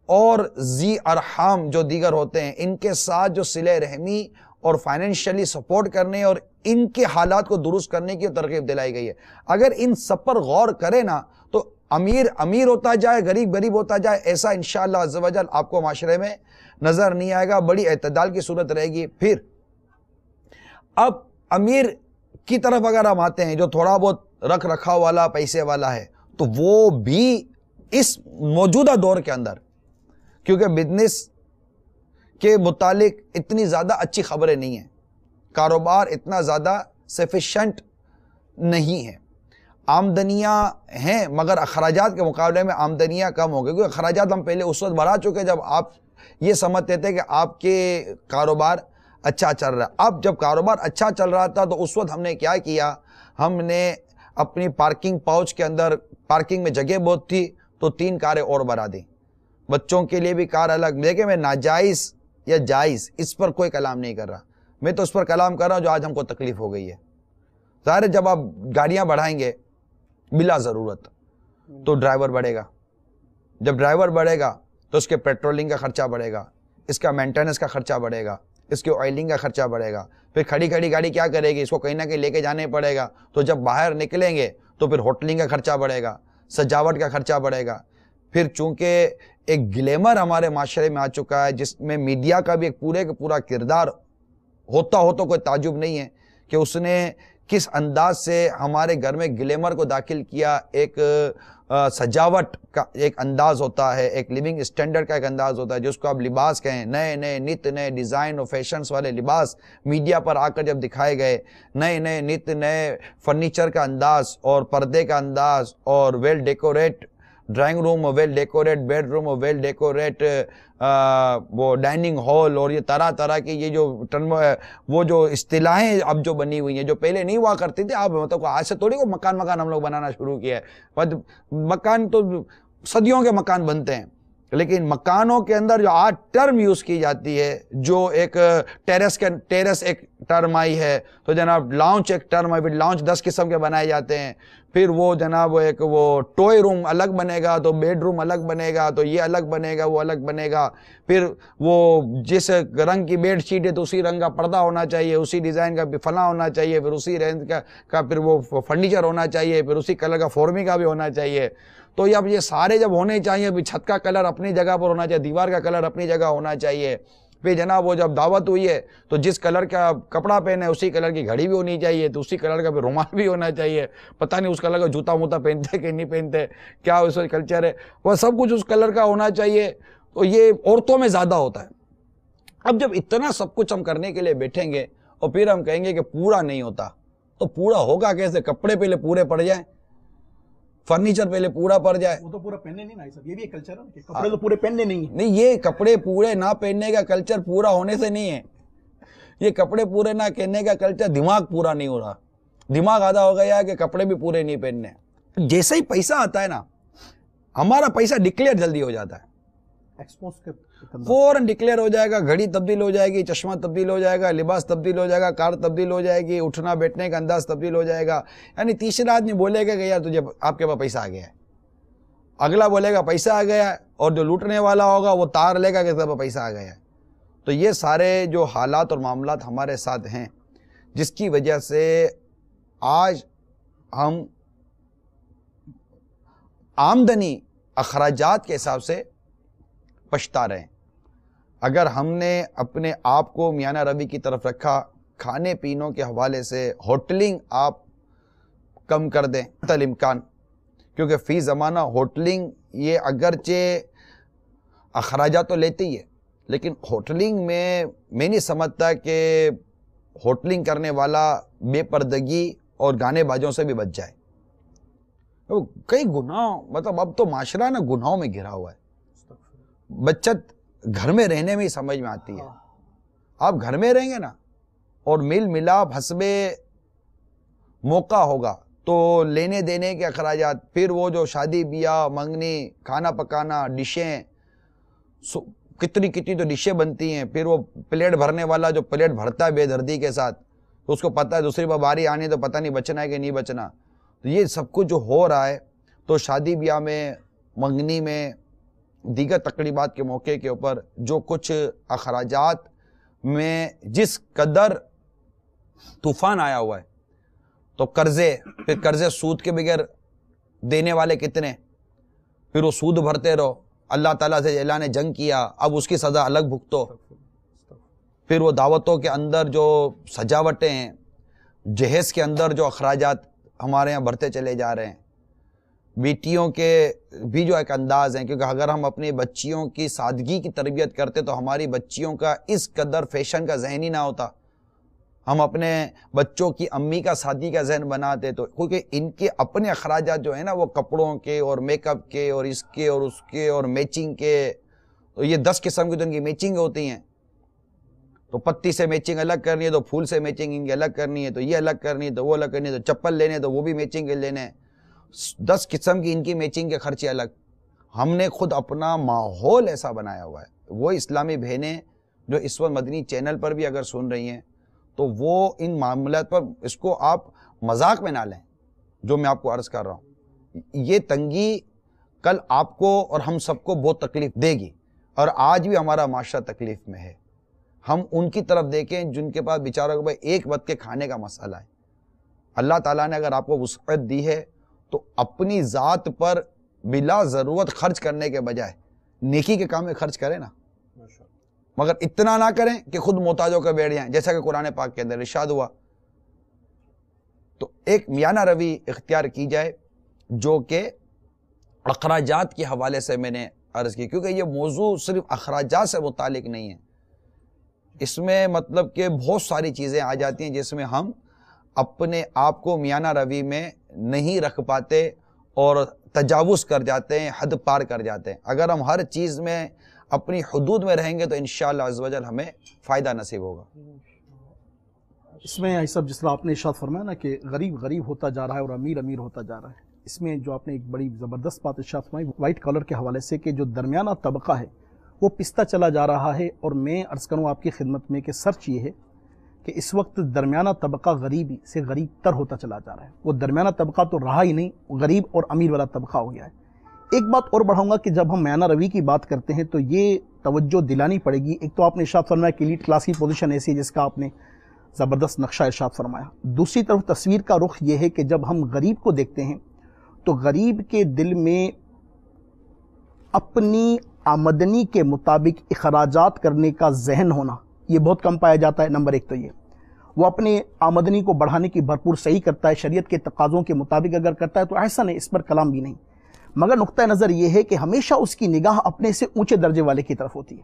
اور ذی ارحام جو دیگر ہوتے ہیں ان کے ساتھ جو صلہ رحمی اور فائنینشلی سپورٹ کرنے اور ان کے حالات کو درست کرنے کی ترغیب دلائی گئی ہے. اگر ان سب پر غور کرے نا تو امیر امیر ہوتا جائے، غریب غریب ہوتا جائے، ایسا انشاءاللہ عز و جل آپ کو معاشرے میں نظر نہیں آئے گا. بڑی اعتدال کی صورت رہے گی. پھر اب امیر کی طرف اگر ہم آتے ہیں جو تھوڑا بہت رکھ رکھاؤ والا پیسے والا ہے، تو وہ بھی اس موجودہ دور کے اندر، کیونکہ بزنس کے متعلق اتنی زیادہ اچھی خبریں نہیں ہیں، کاروبار اتنا زیادہ سفیشنٹ نہیں ہے، آمدنیاں ہیں مگر اخراجات کے مقابلے میں آمدنیاں کم ہو گئی. کیونکہ اخراجات ہم پہلے اس وقت بڑھا چکے جب آپ یہ سمجھتے تھے کہ آپ کے کاروبار اچھا چل رہا ہے. اب جب کاروبار اچھا چل رہا تھا تو اس وقت ہم نے کیا کیا، ہم نے اپنی پارکنگ پاؤچ کے اندر، پارکنگ میں جگہ بہت تھی تو 3 کاریں اور بڑھا دیں، بچوں کے لیے بھی کار الگ. دیکھیں میں ناجائز یا جائز اس پر کوئی کلام نہیں کر رہا، میں تو اس پر کلام کر رہا ہوں جو آج ہم کو تکلیف ہو گئی ہے. ظاہر ہے جب آپ گاڑیاں بڑھائیں گے بلا ضرورت تو ڈرائیور بڑھے گا، جب ڈرائیور بڑھے گا تو اس کے پیٹرولنگ کا خرچہ بڑھے گا، اس کا مینٹیننس کا خرچہ بڑھے گا، اس کے آئلنگ کا خرچہ بڑھے گا. پھر کھڑی کھڑی گاڑی کیا کرے گی، اس کو کہیں نہ کہیں لے کے جانے پڑے گا. تو جب باہر نکلیں گے تو پھر ہوٹلنگ کا خرچہ بڑھے گا، سجاوٹ کا خرچہ بڑھے گا. پھر چونکہ ایک گلیمر ہمارے معاشرے میں آ چکا ہے جس میں میڈیا کا بھی ایک پورے کا پورا کردار ہوتا ہو تو کوئی تعجب نہیں ہے کہ اس نے کس انداز سے ہمارے گھر میں گلیمر کو داخل کیا. ایک سجاوٹ کا ایک انداز ہوتا ہے، ایک لیونگ اسٹینڈرڈ کا ایک انداز ہوتا ہے جس کو آپ لباس کہیں، نئے نئے نت نئے ڈیزائن اور فیشنز والے لباس میڈیا پر آ کر جب دکھائے گئے، نئے نئے نت نئے فرنیچر کا انداز اور پردے کا انداز اور ویل ڈیکوریٹ ڈرائنگ روم اور ویل ڈیکوریٹ بیڈ روم اور ویل ڈیکوریٹ وہ ڈائننگ ہال اور یہ طرح طرح کی یہ جو وہ جو اصطلاحیں اب جو بنی ہوئی ہیں جو پہلے نہیں ہوا کرتی تھی. اب مطلب آج سے تھوڑی کو مکان ہم لوگ بنانا شروع کیا ہے، مکان تو صدیوں کے مکان بنتے ہیں، لیکن مکانوں کے اندر جو آج ٹرم یوز کی جاتی ہے جو ایک ٹیرس ایک ٹرم آئی ہے، تو جناب لاؤنج ایک ٹرم آئی، لاؤنج 10 قسم کے بنائے جاتے ہیں. پھر وہ جناب ایک وہ ٹوئے روم الگ بنے گا، تو بیڈ روم الگ بنے گا، تو یہ الگ بنے گا، وہ الگ بنے گا. پھر وہ جس رنگ کی بیڈ شیٹ ہے تو اسی رنگ کا پردہ ہونا چاہیے، اسی ڈیزائن کا فلاں ہونا چاہیے، پھر اسی رینج کا پھر وہ فرنیچر ہونا چاہیے، پھر اسی کلر کا فورمی کا بھی ہونا چاہیے. تو اب یہ سارے جب ہونے چاہیے، پھر چھت کا کلر اپنی جگہ پر ہونا چاہیے، دیوار کا کلر اپنی جگہ ہونا چاہیے. پھر جناب وہ جب دعوت ہوئی ہے تو جس کلر کا کپڑا پہنے اسی کلر کی گھڑی بھی ہونی چاہیے، تو اسی کلر کا پھر رومال بھی ہونا چاہیے. پتہ نہیں اس کلر کا جوتا موتا پہنتے کہ نہیں پہنتے، کیا اس کا کلچر ہے، وہ سب کچھ اس کلر کا ہونا چاہیے. تو یہ عورتوں میں زیادہ ہوتا ہے. اب جب اتنا سب کچھ ہم کرنے کے لیے بیٹھیں گے اور پھر ہم کہیں گے کہ پورا نہیں ہوتا، تو پورا ہوگا کیسے؟ کپڑے پہلے پورے پڑ جائیں، فرنیچر پہلے پورا پڑ جائے. وہ تو پورا پہننے نہیں نا صاحب، یہ بھی ایک کلچر ہے کہ کپڑے تو پورے پہننے نہیں ہیں. نہیں، یہ کپڑے پورے نہ پہننے کا کلچر پورا ہونے سے نہیں ہے، یہ کپڑے پورے نہ پہننے کا کلچر دماغ پورا نہیں ہو رہا. دماغ آدھا ہو گیا ہے کہ کپڑے بھی پورے نہیں پہننے. جیسے ہی پیسہ آتا ہے نا، ہمارا پیسہ ڈکلیئر جلدی ہو جاتا ہے، فوراً ڈکلیئر ہو جائے گا. گھڑی تبدیل ہو جائے گی، چشمہ تبدیل ہو جائے گا، لباس تبدیل ہو جائے گا، کار تبدیل ہو جائے گی، اٹھنا بیٹھنے کا انداز تبدیل ہو جائے گا. یعنی تیسرا آدمی بولے گا کہ یار تجھے آپ کے پاس پیسہ آ گیا ہے، اگلا بولے گا پیسہ آ گیا ہے، اور جو لوٹنے والا ہوگا وہ تار لے گا کہ تجھے پیسہ آ گیا ہے. تو یہ سارے جو حالات اور معاملات ہمارے ساتھ ہیں جس کی وجہ سے آج ہم آمدنی اخراجات کے حساب سے پچھتا رہے ہیں. اگر ہم نے اپنے آپ کو میانہ روی کی طرف رکھا، کھانے پینوں کے حوالے سے ہوٹلنگ آپ کم کر دیں الامکان، کیونکہ فی زمانہ ہوٹلنگ یہ اگرچہ اخراجات تو لیتی ہی ہے، لیکن ہوٹلنگ میں نہیں سمجھتا کہ ہوٹلنگ کرنے والا بے پردگی اور گانے بازوں سے بھی بچ جائے. کئی گناہ، مطلب اب تو معاشرہ نا گناہوں میں گھرا ہوا ہے. بچت گھر میں رہنے میں ہی سمجھ میں آتی ہے. آپ گھر میں رہیں گے نا اور میل ملاپ حسب موقع ہوگا تو لینے دینے کے اخراجات، پھر وہ جو شادی بیاہ منگنی کھانا پکانا ڈشیں، کتنی تو ڈشیں بنتی ہیں. پھر وہ پلیٹ بھرنے والا جو پلیٹ بھرتا ہے بے دردی کے ساتھ، تو اس کو پتہ ہے دوسری بار باری آنی تو پتہ نہیں بچنا ہے کہ نہیں بچنا. تو یہ سب کچھ جو ہو رہا ہے، تو شادی بیاہ میں منگنی میں، دیگر تقریبات کے موقع کے اوپر جو کچھ اخراجات میں جس قدر طوفان آیا ہوا ہے، تو قرضے، پھر قرضے سود کے بغیر دینے والے کتنے، پھر وہ سود بھرتے رہو، اللہ تعالیٰ سے اعلان جنگ کیا، اب اس کی سزا الگ بھگتو، پھر وہ دعوتوں کے اندر جو سجاوٹیں ہیں، جہیز کے اندر جو اخراجات ہمارے یہاں بڑھتے چلے جا رہے ہیں، بیٹیوں کے بھی جو ایک انداز ہیں، کیونکہ اگر ہم اپنی بچیوں کی سادگی کی تربیت کرتے تو ہماری بچیوں کا اس قدر فیشن کا ذہن ہی نہ ہوتا، ہم اپنے بچوں کی امی کا سادگی کا ذہن بناتے، تو کیونکہ ان کے اپنے اخراجات جو ہیں نا وہ کپڑوں کے اور میک اپ کے اور اس کے اور اس کے اور میچنگ کے، تو یہ 10 قسم کی تو ان کی میچنگ ہوتی ہیں، تو پتی سے میچنگ الگ کرنی ہے، تو پھول سے میچنگ ان کی الگ کرنی ہے، تو یہ الگ کرنی ہے، تو وہ الگ کرنی ہے، تو چپل لینے تو وہ بھی میچنگ کے لینے، 10 قسم کی ان کی میچنگ کے خرچے الگ۔ ہم نے خود اپنا ماحول ایسا بنایا ہوا ہے۔ وہ اسلامی بہنیں جو اس وقت مدنی چینل پر بھی اگر سن رہی ہیں تو وہ ان معاملات پر اس کو آپ مذاق میں نہ لیں، جو میں آپ کو عرض کر رہا ہوں۔ یہ تنگی کل آپ کو اور ہم سب کو بہت تکلیف دے گی، اور آج بھی ہمارا معاشرہ تکلیف میں ہے۔ ہم ان کی طرف دیکھیں جن کے پاس بیچاروں کو ایک وقت کے کھانے کا مسئلہ ہے۔ اللہ تعالیٰ نے اگر آپ کو وسعت دی ہے تو اپنی ذات پر بلا ضرورت خرچ کرنے کے بجائے نیکی کے کام میں خرچ کریں نا، مگر اتنا نہ کریں کہ خود محتاجوں کا بیٹھ جائیں، جیسا کہ قرآن پاک کے اندر ارشاد ہوا۔ تو ایک میانہ روی اختیار کی جائے، جو کہ اخراجات کے حوالے سے میں نے عرض کی، کیونکہ یہ موضوع صرف اخراجات سے متعلق نہیں ہے، اس میں مطلب کہ بہت ساری چیزیں آ جاتی ہیں جس میں ہم اپنے آپ کو میانہ روی میں نہیں رکھ پاتے اور تجاوز کر جاتے ہیں، حد پار کر جاتے ہیں۔ اگر ہم ہر چیز میں اپنی حدود میں رہیں گے تو انشاءاللہ عز و جل ہمیں فائدہ نصیب ہوگا۔ اس میں ایسا جس طرح آپ نے ارشاد فرمایا نا کہ غریب غریب ہوتا جا رہا ہے اور امیر امیر ہوتا جا رہا ہے، اس میں جو آپ نے ایک بڑی زبردست بات ارشاد فرمائی وائٹ کالر کے حوالے سے، کہ جو درمیانہ طبقہ ہے وہ پستا چلا جا رہا ہے، اور میں عرض کروں آپ کی خدمت میں کہ سچ یہ ہے کہ اس وقت درمیانہ طبقہ غریبی سے غریب تر ہوتا چلا جا رہا ہے۔ وہ درمیانہ طبقہ تو رہا ہی نہیں، غریب اور امیر والا طبقہ ہو گیا ہے۔ ایک بات اور بڑھاؤں گا کہ جب ہم میانہ روی کی بات کرتے ہیں تو یہ توجہ دلانی پڑے گی، ایک تو آپ نے ارشاد فرمایا کہ لیڈ کلاس کی پوزیشن ایسی ہے جس کا آپ نے زبردست نقشہ ارشاد فرمایا، دوسری طرف تصویر کا رخ یہ ہے کہ جب ہم غریب کو دیکھتے ہیں تو غریب کے دل میں اپنی آمدنی کے مطابق اخراجات کرنے کا ذہن ہونا یہ بہت کم پایا جاتا ہے۔ نمبر ایک تو یہ، وہ اپنے آمدنی کو بڑھانے کی بھرپور صحیح کرتا ہے، شریعت کے تقاضوں کے مطابق اگر کرتا ہے تو احسن ہے، اس پر کلام بھی نہیں، مگر نقطہ نظر یہ ہے کہ ہمیشہ اس کی نگاہ اپنے سے اونچے درجے والے کی طرف ہوتی ہے۔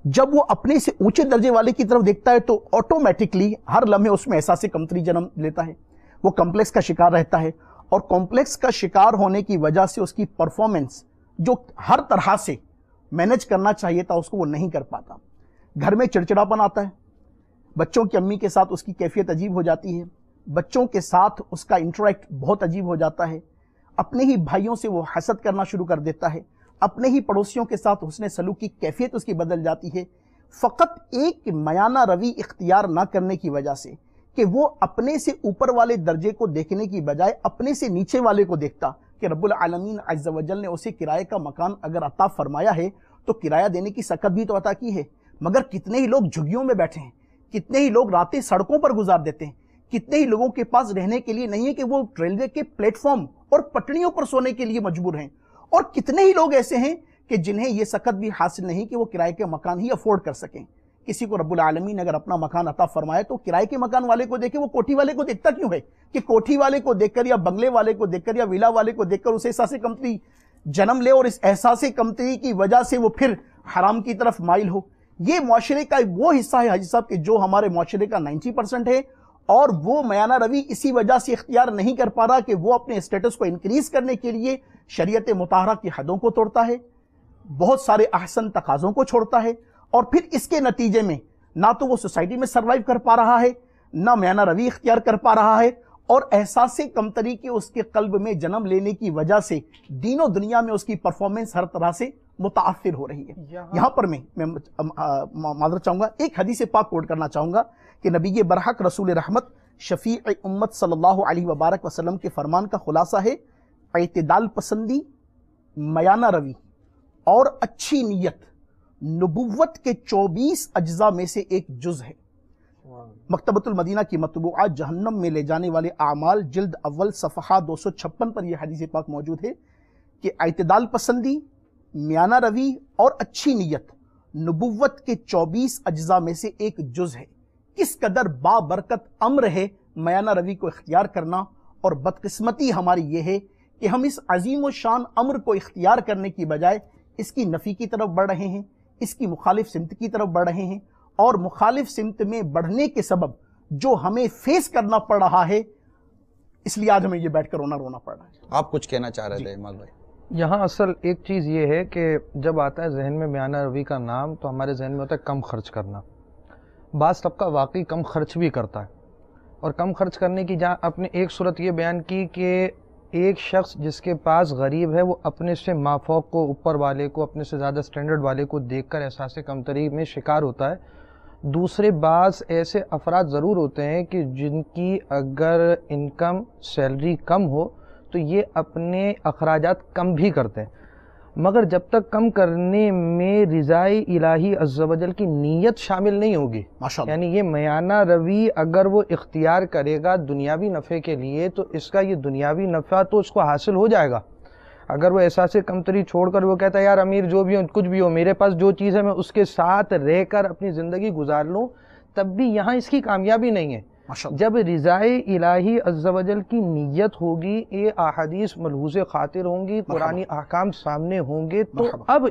جب وہ اپنے سے اونچے درجے والے کی طرف دیکھتا ہے تو آٹومیٹکلی ہر لمحے اس میں احساس کمتری جنم لیتا ہے، وہ کمپلیکس کا شکار رہتا ہے، اور کمپلیکس کا شکار ہونے کی وجہ سے اس کی پرفارمنس جو ہر طرح سے مینج کرنا چاہیے تھا اس کو وہ نہیں کر پاتا۔ گھر میں چڑچڑاپن آتا ہے، بچوں کی امی کے ساتھ اس کی کیفیت عجیب ہو جاتی ہے، بچوں کے ساتھ اس کا انٹریکٹ بہت عجیب ہو جاتا ہے، اپنے ہی بھائیوں سے وہ حسد کرنا شروع کر دیتا ہے، اپنے ہی پڑوسیوں کے ساتھ حسن سلوک کی کیفیت اس کی بدل جاتی ہے، فقط ایک میانہ روی اختیار نہ کرنے کی وجہ سے کہ وہ اپنے سے اوپر والے درجے کو دیکھنے کی بجائے اپنے سے نیچے والے کو دیکھتا کہ رب العالمین عز و جل نے اسے کرائے کا مکان اگر عطا فرمایا ہے تو کرایہ دینے کی سکت بھی تو عطا کی ہے، مگر کتنے ہی لوگ جھگیوں میں بیٹھے ہیں، کتنے ہی لوگ راتیں سڑکوں پر گزار دیتے ہیں، کتنے ہی لوگوں کے پاس رہنے کے لیے نہیں ہے کہ وہ ریلوے کے پلیٹ فارم اور پٹڑیوں پر سونے کے لیے مجبور ہیں، اور کتنے ہی لوگ ایسے ہیں کہ جنہیں یہ سکت بھی حاصل نہیں کہ وہ کرائے کے مکان ہی افورڈ کر سکیں۔ کسی کو رب العالمین اگر اپنا مکان عطا فرمائے تو کرائے کے مکان والے کو دیکھے، وہ کوٹھی والے کو دیکھتا کیوں ہے کہ کوٹھی والے کو دیکھ کر یا بنگلے والے کو دیکھ کر یا ویلا والے کو دیکھ کر اسے احساس کمتری جنم لے، اور اس احساس کمتری کی وجہ سے وہ پھر حرام کی طرف مائل ہو۔ یہ معاشرے کا وہ حصہ ہے حاجی صاحب کہ جو ہمارے معاشرے کا 90% ہے، اور وہ میانہ روی اسی وجہ سے اختیار نہیں کر پا رہا کہ وہ اپنے اسٹیٹس کو انکریز کرنے کے لیے شریعت مطہرہ کی حدوں کو توڑتا ہے، بہت سارے احسن تقاضوں کو چھوڑتا ہے، اور پھر اس کے نتیجے میں نہ تو وہ سوسائٹی میں سروائیو کر پا رہا ہے، نہ میانہ روی اختیار کر پا رہا ہے، اور احساس کمتری کے اس کے قلب میں جنم لینے کی وجہ سے دین و دنیا میں اس کی پرفارمنس ہر طرح سے متاثر ہو رہی ہے۔ یہاں پر میں معذرت چاہوں گا، ایک حدیث پاک کوٹ کرنا چاہوں گا کہ نبی برحق رسول رحمت شفیع امت صلی اللہ علیہ وبارک وسلم کے فرمان کا خلاصہ ہے، اعتدال پسندی میانہ روی اور اچھی نیت نبوت کے 24 اجزاء میں سے ایک جز ہے۔ مکتبۃ المدینہ کی مطبوعہ جہنم میں لے جانے والے اعمال جلد اول صفحہ 256 پر یہ حدیث پاک موجود ہے کہ اعتدال پسندی، میانہ روی اور اچھی نیت نبوت کے 24 اجزاء میں سے ایک جز ہے۔ کس قدر بابرکت امر ہے میانہ روی کو اختیار کرنا، اور بدقسمتی ہماری یہ ہے کہ ہم اس عظیم و شان امر کو اختیار کرنے کی بجائے اس کی نفی کی طرف بڑھ رہے ہیں، اس کی مخالف سمت کی طرف بڑھ رہے ہیں، اور مخالف سمت میں بڑھنے کے سبب جو ہمیں فیس کرنا پڑ رہا ہے، اس لیے آج ہمیں یہ بیٹھ کر رونا پڑ رہا ہے۔ آپ کچھ کہنا چاہ رہے تھے اماد بھائی؟ یہاں اصل ایک چیز یہ ہے کہ جب آتا ہے ذہن میں میانہ روی کا نام تو ہمارے ذہن میں ہوتا ہے کم خرچ کرنا۔ بعض طبقہ واقعی کم خرچ بھی کرتا ہے، اور کم خرچ کرنے کی جہاں اپنے ایک صورت یہ بیان کی کہ ایک شخص جس کے پاس غریب ہے وہ اپنے سے مافوق کو، اوپر والے کو، اپنے سے زیادہ سٹینڈرڈ والے کو دیکھ کر احساس کمتری میں شکار ہوتا ہے۔ دوسرے بعض ایسے افراد ضرور ہوتے ہیں کہ جن کی اگر انکم سیلری کم ہو تو یہ اپنے اخراجات کم بھی کرتے ہیں، مگر جب تک کم کرنے میں رضائے الہی عز و جل کی نیت شامل نہیں ہوگی، یعنی یہ میانہ روی اگر وہ اختیار کرے گا دنیاوی نفع کے لیے تو اس کا یہ دنیاوی نفع تو اس کو حاصل ہو جائے گا۔ اگر وہ احساس کمتری چھوڑ کر وہ کہتا ہے یار امیر جو بھی ہو کچھ بھی ہو میرے پاس جو چیز ہے میں اس کے ساتھ رہ کر اپنی زندگی گزار لوں، تب بھی یہاں اس کی کامیابی نہیں ہے۔ جب رضائے الہی عز و جل کی نیت ہوگی، یہ احادیث ملحوظ خاطر ہوں گی، قرآنی احکام سامنے ہوں گے، تو اب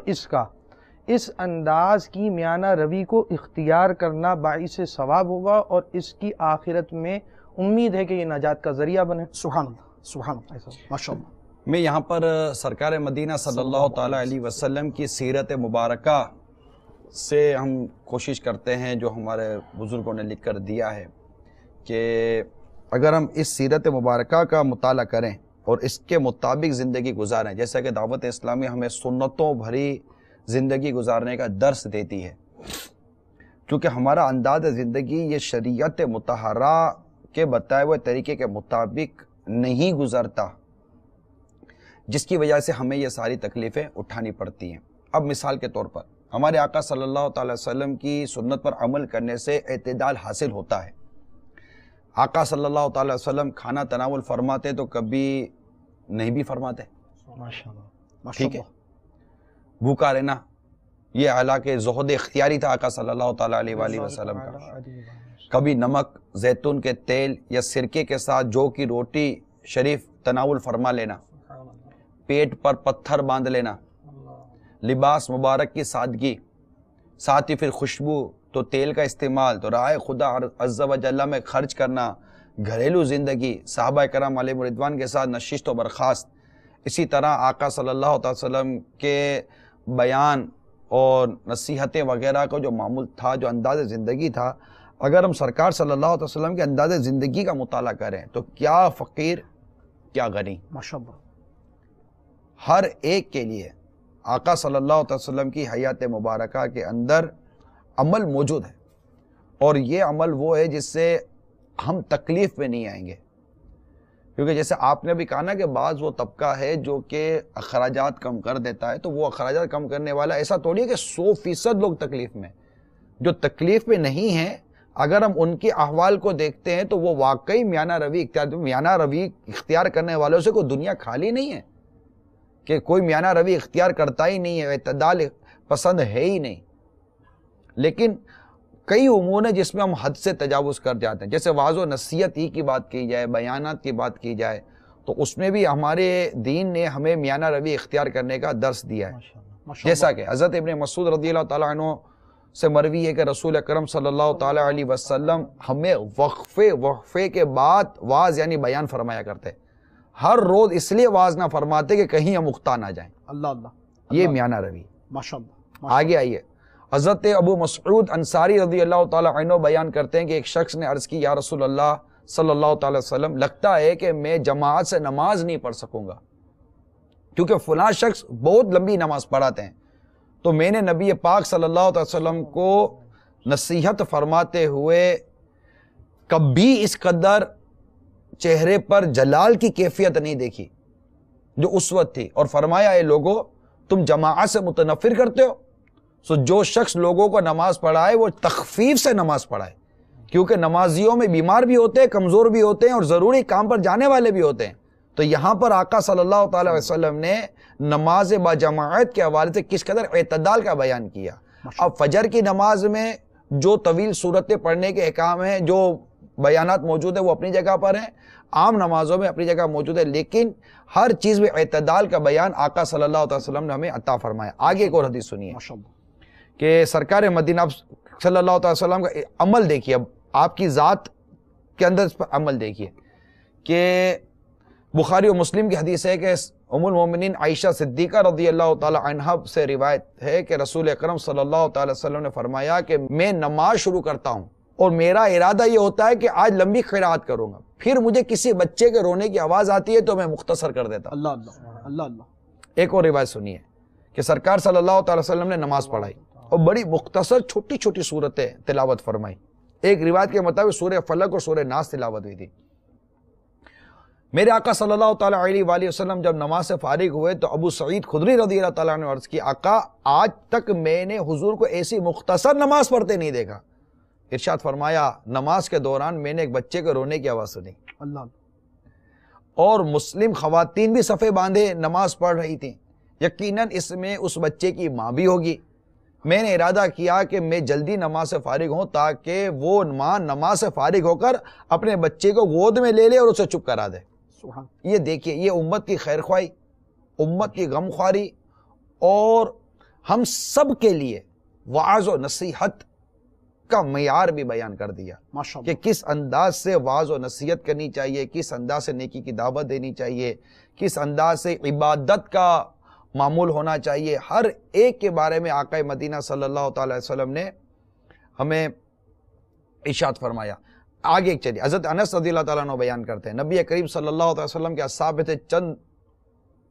اس انداز کی میانہ روی کو اختیار کرنا باعث ثواب ہوگا، اور اس کی آخرت میں امید ہے کہ یہ نجات کا ذریعہ بنے۔ سبحان اللہ، سبحان اللہ، ماشاءاللہ۔ میں یہاں پر سرکار مدینہ صلی اللہ تعالیٰ علیہ وسلم کی سیرت مبارکہ سے ہم کوشش کرتے ہیں، جو ہمارے بزرگوں نے لکھ کر دیا ہے، کہ اگر ہم اس سیرت مبارکہ کا مطالعہ کریں اور اس کے مطابق زندگی گزاریں، جیسا کہ دعوت اسلامی ہمیں سنتوں بھری زندگی گزارنے کا درس دیتی ہے، کیونکہ ہمارا انداز زندگی یہ شریعت مطہرہ کے بتائے ہوئے طریقے کے مطابق نہیں گزرتا، جس کی وجہ سے ہمیں یہ ساری تکلیفیں اٹھانی پڑتی ہیں۔ اب مثال کے طور پر ہمارے آقا صلی اللہ تعالی وسلم کی سنت پر عمل کرنے سے اعتدال حاصل ہوتا ہے۔ آقا صلی اللہ تعالی وسلم کھانا تناول فرماتے تو کبھی نہیں بھی فرماتے، ٹھیک ہے، بھوکا رہنا یہ حالانکہ زہد اختیاری تھا آقا صلی اللہ تعالی علیہ وآلہ وسلم کا۔ کبھی نمک، زیتون کے تیل یا سرکے کے ساتھ جو کی روٹی شریف تناول فرما لینا، پیٹ پر پتھر باندھ لینا، لباس مبارک کی سادگی، ساتھ ہی پھر خوشبو تو تیل کا استعمال، تو راہ خدا عز و جل میں خرچ کرنا، گھریلو زندگی، صحابہ کرام علیہ رضوان کے ساتھ نشست و برخاست، اسی طرح آقا صلی اللہ علیہ وسلم کے بیان اور نصیحتیں وغیرہ کا جو معمول تھا، جو انداز زندگی تھا، اگر ہم سرکار صلی اللہ علیہ وسلم کے انداز زندگی کا مطالعہ کریں تو کیا فقیر کیا غنی، ماشاءاللہ، ہر ایک کے لیے آقا صلی اللہ علیہ وسلم کی حیات مبارکہ کے اندر عمل موجود ہے، اور یہ عمل وہ ہے جس سے ہم تکلیف میں نہیں آئیں گے، کیونکہ جیسے آپ نے بھی کہا نا کہ بعض وہ طبقہ ہے جو کہ اخراجات کم کر دیتا ہے، تو وہ اخراجات کم کرنے والا ایسا تھوڑی ہے کہ 100% لوگ تکلیف میں، جو تکلیف میں نہیں ہیں اگر ہم ان کی احوال کو دیکھتے ہیں تو وہ واقعی میانہ روی اختیار کرنے والوں سے کوئی دنیا خالی نہیں ہے، کہ کوئی میانہ روی اختیار کرتا ہی نہیں ہے، اعتدال پسند ہے ہی نہیں۔ لیکن کئی امور ہیں جس میں ہم حد سے تجاوز کر جاتے ہیں، جیسے واعظ و نصیحت ہی کی بات کی جائے، بیانات کی بات کی جائے، تو اس میں بھی ہمارے دین نے ہمیں میانہ روی اختیار کرنے کا درس دیا ہے، جیسا کہ حضرت ابن مسعود رضی اللہ تعالیٰ عنہ سے مروی ہے کہ رسول اکرم صلی اللہ تعالیٰ علیہ وسلم ہمیں وقفے کے بعد واعظ یعنی بیان فرمایا کرتے، ہر روز اس لیے واعظ نہ فرماتے کہ کہیں ہم اخطا نہ جائیں، اللہ یہ میانہ روی۔ ماشاءاللہ، آگے آئیے، حضرت ابو مسعود انصاری رضی اللہ تعالیٰ عنہ بیان کرتے ہیں کہ ایک شخص نے عرض کی یا رسول اللہ صلی اللہ تعالی وسلم، لگتا ہے کہ میں جماعت سے نماز نہیں پڑھ سکوں گا کیونکہ فلاں شخص بہت لمبی نماز پڑھاتے ہیں۔ تو میں نے نبی پاک صلی اللہ علیہ وسلم کو نصیحت فرماتے ہوئے کبھی اس قدر چہرے پر جلال کی کیفیت نہیں دیکھی، جو اسوت تھی، اور فرمایا اے لوگو تم جماعت سے متنفر کرتے ہو، سو جو شخص لوگوں کو نماز پڑھائے وہ تخفیف سے نماز پڑھائے، کیونکہ نمازیوں میں بیمار بھی ہوتے ہیں، کمزور بھی ہوتے ہیں، اور ضروری کام پر جانے والے بھی ہوتے ہیں۔ تو یہاں پر آقا صلی اللہ تعالی وسلم نے نماز با جماعت کے حوالے سے کس قدر اعتدال کا بیان کیا۔ اب فجر کی نماز میں جو طویل صورتیں پڑھنے کے احکام ہیں، جو بیانات موجود ہیں، وہ اپنی جگہ پر ہیں، عام نمازوں میں اپنی جگہ موجود ہے، لیکن ہر چیز میں اعتدال کا بیان آقا صلی اللہ علیہ وسلم نے ہمیں عطا فرمایا۔ آگے ایک اور حدیث سنیے کہ سرکار مدینہ صلی اللہ علیہ وسلم کا عمل دیکھیے، اب آپ کی ذات کے اندر اس پر عمل دیکھیے کہ بخاری و مسلم کی حدیث ہے کہ ام المومنین عائشہ صدیقہ رضی اللہ تعالی عنہا سے روایت ہے کہ رسول اکرم صلی اللہ تعالی وسلم نے فرمایا کہ میں نماز شروع کرتا ہوں اور میرا ارادہ یہ ہوتا ہے کہ آج لمبی قرات کروں گا، پھر مجھے کسی بچے کے رونے کی آواز آتی ہے تو میں مختصر کر دیتا ہوں۔ اللہ ایک اور روایت سنیے کہ سرکار صلی اللہ تعالی وسلم نے نماز پڑھائی اور بڑی مختصر چھوٹی چھوٹی صورتیں تلاوت فرمائی۔ ایک روایت کے مطابق سورہ فلق اور سورہ ناس تلاوت ہوئی تھی۔ میرے آقا صلی اللہ تعالیٰ علیہ وآلہ وسلم جب نماز سے فارغ ہوئے تو ابو سعید خدری رضی اللہ تعالیٰ نے عرض کی، آقا آج تک میں نے حضور کو ایسی مختصر نماز پڑھتے نہیں دیکھا۔ ارشاد فرمایا نماز کے دوران میں نے ایک بچے کے رونے کی آواز سنی، اور مسلم خواتین بھی صفے باندھے نماز پڑھ رہی تھیں، یقیناً اس میں اس بچے کی ماں بھی ہوگی۔ میں نے ارادہ کیا کہ میں جلدی نماز سے فارغ ہوں تاکہ وہ ماں نماز سے فارغ ہو کر اپنے بچے کو گود میں لے لے اور اسے چپ کرا دے۔ یہ دیکھیے، یہ امت کی خیر خواہی، امت کی غم خواری، اور ہم سب کے لیے وعظ و نصیحت کا معیار بھی بیان کر دیا کہ کس انداز سے وعظ و نصیحت کرنی چاہیے، کس انداز سے نیکی کی دعوت دینی چاہیے، کس انداز سے عبادت کا معمول ہونا چاہیے۔ ہر ایک کے بارے میں آقا مدینہ صلی اللہ تعالی وسلم نے ہمیں ارشاد فرمایا۔ آگے ایک چلیے، حضرت انس رضی اللہ تعالیٰ عنہ بیان کرتے ہیں نبی کریم صلی اللہ علیہ وسلم کے اصحاب تھے، چند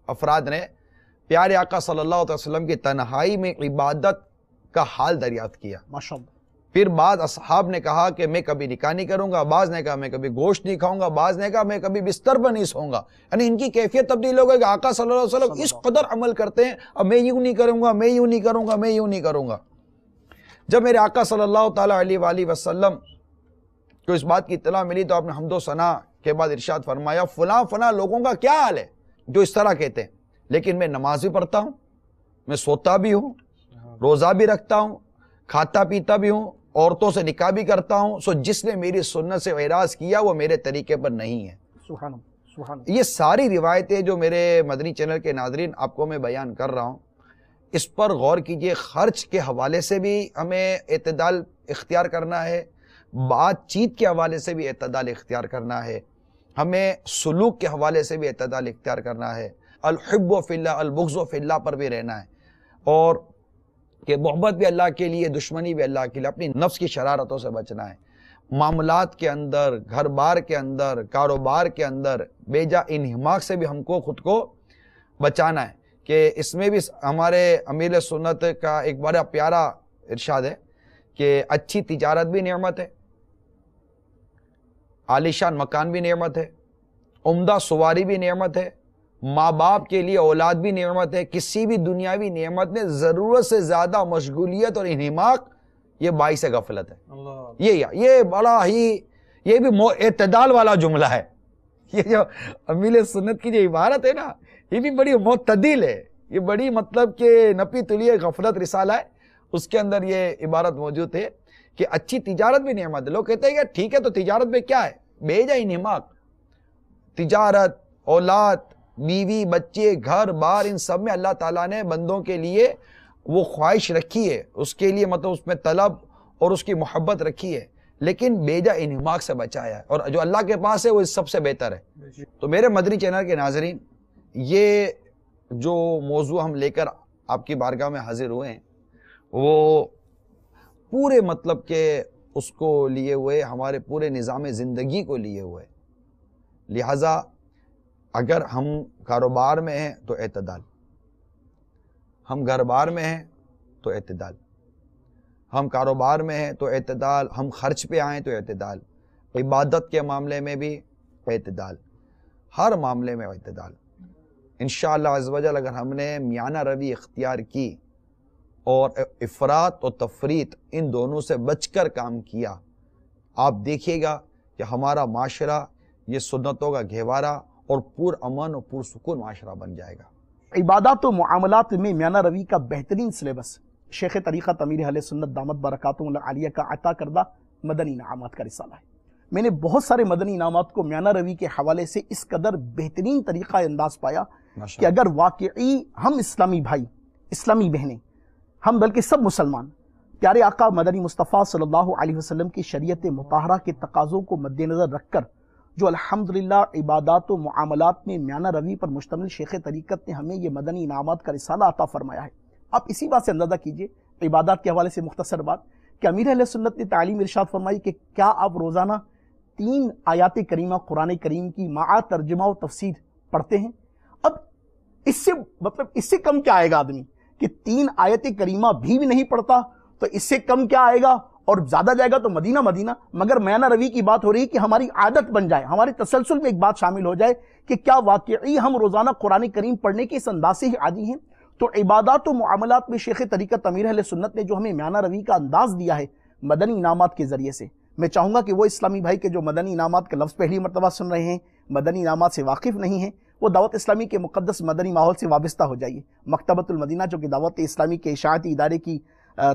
افراد نے پیارے آقا صلی اللہ علیہ وسلم کی تنہائی میں عبادت کا حال دریافت کیا۔ پھر بعض اصحاب نے کہا کہ میں کبھی نکاح نہیں کروں گا، بعض نے کہا میں کبھی گوشت نہیں کھاؤں گا، بعض نے کہا میں کبھی بستر پر نہیں سوؤں گا۔ یعنی ان کی کیفیت تبدیل ہو گئی کہ آقا صلی اللہ علیہ وسلم اس قدر عمل کرتے ہیں، اب میں یوں نہیں کروں گا، میں یوں نہیں کروں گا، میں یوں نہیں کروں گا۔ جب میرے آقا صلی اللہ تعالیٰ علیہ وآلہ وسلم کو اس بات کی اطلاع ملی تو آپ نے حمد و ثنا کے بعد ارشاد فرمایا فلاں فلاں لوگوں کا کیا حال ہے جو اس طرح کہتے ہیں، لیکن میں نماز بھی پڑھتا ہوں، میں سوتا بھی ہوں، روزہ بھی رکھتا ہوں، کھاتا پیتا بھی ہوں، عورتوں سے نکاح بھی کرتا ہوں، سو جس نے میری سنت سے اعراض کیا وہ میرے طریقے پر نہیں ہے۔ سبحان اللہ۔ یہ ساری روایتیں جو میرے مدنی چینل کے ناظرین آپ کو میں بیان کر رہا ہوں، اس پر غور کیجئے۔ خرچ کے حوالے سے بھی ہمیں اعتدال اختیار کرنا ہے، بات چیت کے حوالے سے بھی اعتدال اختیار کرنا ہے، ہمیں سلوک کے حوالے سے بھی اعتدال اختیار کرنا ہے، الحب فی اللہ البغض فی اللہ پر بھی رہنا ہے، اور کہ محبت بھی اللہ کے لیے، دشمنی بھی اللہ کے لیے، اپنی نفس کی شرارتوں سے بچنا ہے۔ معاملات کے اندر، گھر بار کے اندر، کاروبار کے اندر بے جا انہماک سے بھی ہم کو خود کو بچانا ہے، کہ اس میں بھی ہمارے امیر سنت کا ایک بڑا پیارا ارشاد ہے کہ اچھی تجارت بھی نعمت ہے، عالیشان مکان بھی نعمت ہے، عمدہ سواری بھی نعمت ہے، ماں باپ کے لیے اولاد بھی نعمت ہے۔ کسی بھی دنیاوی نعمت میں ضرورت سے زیادہ مشغولیت اور انہماک یہ باعث غفلت ہے۔ یہ بڑا ہی، یہ بھی اعتدال والا جملہ ہے۔ یہ جو امیر سنت کی جو عبارت ہے نا، یہ بھی بڑی معتدل ہے، یہ بڑی مطلب کہ نپی تلی غفلت رسالہ ہے، اس کے اندر یہ عبارت موجود ہے کہ اچھی تجارت بھی نعمت ہے۔ لوگ کہتے ہیں کہ ٹھیک ہے تو تجارت میں کیا ہے، بے جا انہماک، تجارت، اولاد، بیوی، بچے، گھر بار، ان سب میں اللہ تعالیٰ نے بندوں کے لیے وہ خواہش رکھی ہے، اس کے لیے مطلب اس میں طلب اور اس کی محبت رکھی ہے، لیکن بے جا انہماک سے بچایا ہے، اور جو اللہ کے پاس ہے وہ اس سب سے بہتر ہے۔ تو میرے مدنی چینل کے ناظرین، یہ جو موضوع ہم لے کر آپ کی بارگاہ میں حاضر ہوئے ہیں وہ پورے مطلب کہ اس کو لیے ہوئے، ہمارے پورے نظام زندگی کو لیے ہوئے، لہٰذا اگر ہم کاروبار میں ہیں تو اعتدال، ہم گھر بار میں ہیں تو اعتدال، ہم کاروبار میں ہیں تو اعتدال، ہم خرچ پہ آئیں تو اعتدال، عبادت کے معاملے میں بھی اعتدال، ہر معاملے میں اعتدال۔ انشاءاللہ عز و جل اگر ہم نے میانہ روی اختیار کی اور افراط اور تفریط ان دونوں سے بچ کر کام کیا، آپ دیکھیے گا کہ ہمارا معاشرہ یہ سنتوں کا گہوارہ اور پر امن اور پرسکون معاشرہ بن جائے گا۔ عبادات و معاملات میں میانہ روی کا بہترین سلیبس شیخ طریقت امیر اہل سنت دامت برکاتہم العالیہ کا عطا کردہ مدنی انعامات کا رسالہ ہے۔ میں نے بہت سارے مدنی انعامات کو میانہ روی کے حوالے سے اس قدر بہترین طریقہ انداز پایا کہ اگر واقعی ہم اسلامی بھائی، اسلامی بہنیں، ہم بلکہ سب مسلمان پیارے آقا مدنی مصطفیٰ صلی اللہ علیہ وسلم کی شریعت مطہرہ کے تقاضوں کو مد نظر رکھ کر جو الحمدللہ عبادات و معاملات میں میانہ روی پر مشتمل شیخ طریقت نے ہمیں یہ مدنی انعامات کا رسالہ عطا فرمایا ہے، آپ اسی بات سے اندازہ کیجئے عبادات کے حوالے سے مختصر بات کہ امیر اہل سنت نے تعلیم ارشاد فرمائی کہ کیا آپ روزانہ 3 آیات کریمہ قرآن کریم کی مع ترجمہ و تفسیر پڑھتے ہیں؟ اب اس سے کم کیا آئے گا آدمی کہ 3 آیت کریمہ بھی نہیں پڑھتا، تو اس سے کم کیا آئے گا، اور زیادہ جائے گا تو مدینہ مدینہ۔ مگر میانہ روی کی بات ہو رہی ہے کہ ہماری عادت بن جائے، ہمارے تسلسل میں ایک بات شامل ہو جائے کہ کیا واقعی ہم روزانہ قرآن کریم پڑھنے کے اس انداز سے ہی عادی ہیں؟ تو عبادات و معاملات میں شیخ طریقت امیر اہل سنت نے جو ہمیں میانہ روی کا انداز دیا ہے مدنی انعامات کے ذریعے سے، میں چاہوں گا کہ وہ اسلامی بھائی کے جو مدنی انعامات کا لفظ پہلی مرتبہ سن رہے ہیں، مدنی انعامات سے واقف نہیں ہیں، وہ دعوت اسلامی کے مقدس مدنی ماحول سے وابستہ ہو جائیے۔ مکتبۃ المدینہ جو کہ دعوت اسلامی کے اشاعتی ادارے کی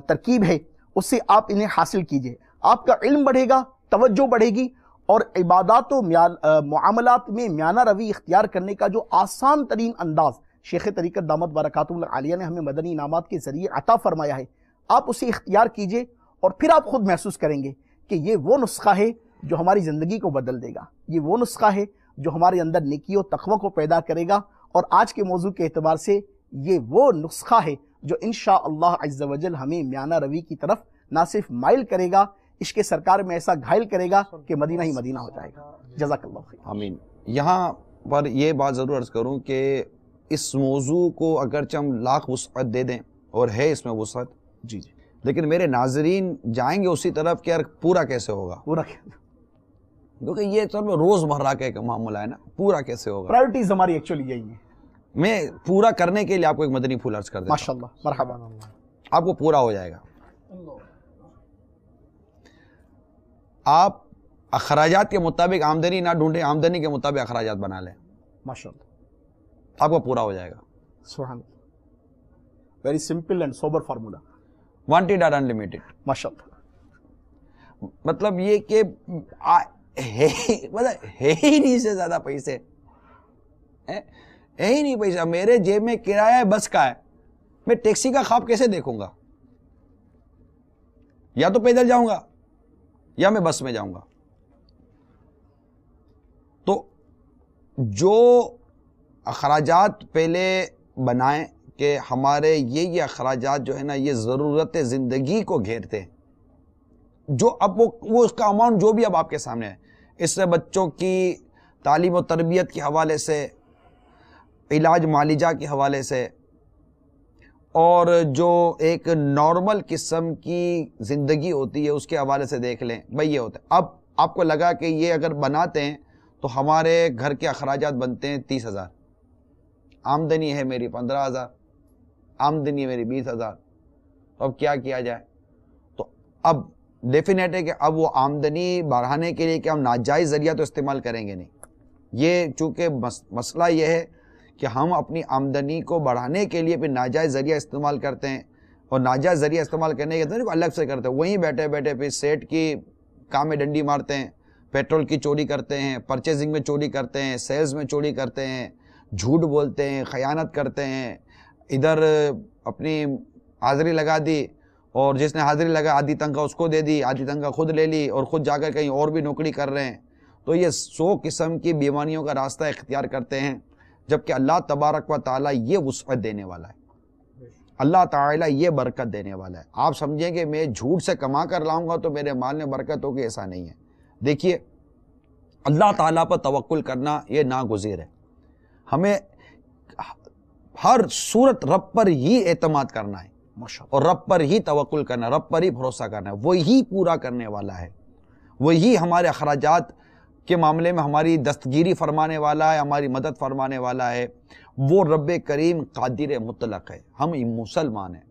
ترکیب ہے، اس سے آپ انہیں حاصل کیجئے، آپ کا علم بڑھے گا، توجہ بڑھے گی، اور عبادات و معاملات میں میانہ روی اختیار کرنے کا جو آسان ترین انداز شیخ طریقت دامت برکاتہم العالیہ نے ہمیں مدنی انعامات کے ذریعے عطا فرمایا ہے، آپ اسے اختیار کیجئے، اور پھر آپ خود محسوس کریں گے کہ یہ وہ نسخہ ہے جو ہماری زندگی کو بدل دے گا، یہ وہ نسخہ ہے جو ہمارے اندر نیکی و تقوی کو پیدا کرے گا، اور آج کے موضوع کے اعتبار سے یہ وہ نسخہ ہے جو انشاءاللہ عز و جل ہمیں میانہ روی کی طرف نہ صرف مائل کرے گا، عشق سرکار میں ایسا گھائل کرے گا کہ مدینہ ہی مدینہ ہو جائے گا۔ جزاک اللہ خیر۔ آمین۔ یہاں پر یہ بات ضرور عرض کروں کہ اس موضوع کو اگرچہ ہم لاکھ وسعت دے دیں، اور ہے اس میں وسعت، جی لیکن میرے ناظرین جائیں گے اسی طرف کہ یار پورا کیسے ہوگا، پورا کیونکہ یہ سب روز مرہ کا ایک معاملہ ہے نا، پورا کیسے ہوگا۔ پرائیورٹیز ہماری ایکچولی یہی ہیں۔ میں پورا کرنے کے لیے آپ کو ایک مدنی پھول عرض کر دیتا ہوں، ماشاءاللہ، مرحبا۔ آپ کو پورا ہو جائے گا۔ آپ اخراجات کے مطابق آمدنی نہ ڈھونڈیں، آمدنی کے مطابق اخراجات بنا لیں، ماشاءاللہ، آپ کو پورا ہو جائے گا۔ سبحان اللہ، very simple and sober formula. Wanted are unlimited, ماشاءاللہ۔ مطلب یہ کہ ہے ہی نہیں سے زیادہ پیسے، ہے ہی نہیں پیسہ، میرے جیب میں کرایہ بس کا ہے، میں ٹیکسی کا خواب کیسے دیکھوں گا؟ یا تو پیدل جاؤں گا یا میں بس میں جاؤں گا۔ تو جو اخراجات پہلے بنائیں کہ ہمارے یہ اخراجات جو ہے نا یہ ضرورت زندگی کو گھیرتے ہیں، جو اب وہ اس کا اماؤنٹ جو بھی اب آپ کے سامنے ہے، اس سے بچوں کی تعلیم و تربیت کے حوالے سے، علاج معالجہ کے حوالے سے، اور جو ایک نارمل قسم کی زندگی ہوتی ہے اس کے حوالے سے دیکھ لیں بھئی یہ ہوتا ہے۔ اب آپ کو لگا کہ یہ اگر بناتے ہیں تو ہمارے گھر کے اخراجات بنتے ہیں 30,000، آمدنی ہے میری 15,000، آمدنی ہے میری 20,000، تو اب کیا کیا جائے؟ تو اب ڈیفینیٹ ہے کہ اب وہ آمدنی بڑھانے کے لیے کہ ہم ناجائز ذریعہ تو استعمال کریں گے نہیں۔ یہ چونکہ مسئلہ یہ ہے کہ ہم اپنی آمدنی کو بڑھانے کے لیے پھر ناجائز ذریعہ استعمال کرتے ہیں، اور ناجائز ذریعہ استعمال کرنے کے طریقے الگ سے کرتے ہیں، وہیں بیٹھے بیٹھے پھر سیٹ کی کام میں ڈنڈی مارتے ہیں، پیٹرول کی چوری کرتے ہیں، پرچیزنگ میں چوری کرتے ہیں، سیلز میں چوری کرتے ہیں، جھوٹ بولتے ہیں، خیانت کرتے ہیں، ادھر اپنی حاضری لگا دی اور جس نے حاضری لگا آدھی تنخواہ اس کو دے دی، آدھی تنخواہ خود لے لی، اور خود جا کر کہیں اور بھی نوکری کر رہے ہیں۔ تو یہ 100 قسم کی بیماریوں کا راستہ اختیار کرتے ہیں، جبکہ اللہ تبارک و تعالیٰ یہ وسعت دینے والا ہے، اللہ تعالیٰ یہ برکت دینے والا ہے۔ آپ سمجھیں کہ میں جھوٹ سے کما کر لاؤں گا تو میرے مال میں برکت ہوگی، ایسا نہیں ہے۔ دیکھیے اللہ تعالیٰ پر توکل کرنا یہ ناگزیر ہے، ہمیں ہر صورت رب پر ہی اعتماد کرنا ہے، اور رب پر ہی توکل کرنا ہے، رب پر ہی بھروسہ کرنا ہے، وہی پورا کرنے والا ہے، وہی ہمارے اخراجات کے معاملے میں ہماری دستگیری فرمانے والا ہے، ہماری مدد فرمانے والا ہے، وہ رب کریم قادر مطلق ہے. ہم مسلمان ہیں.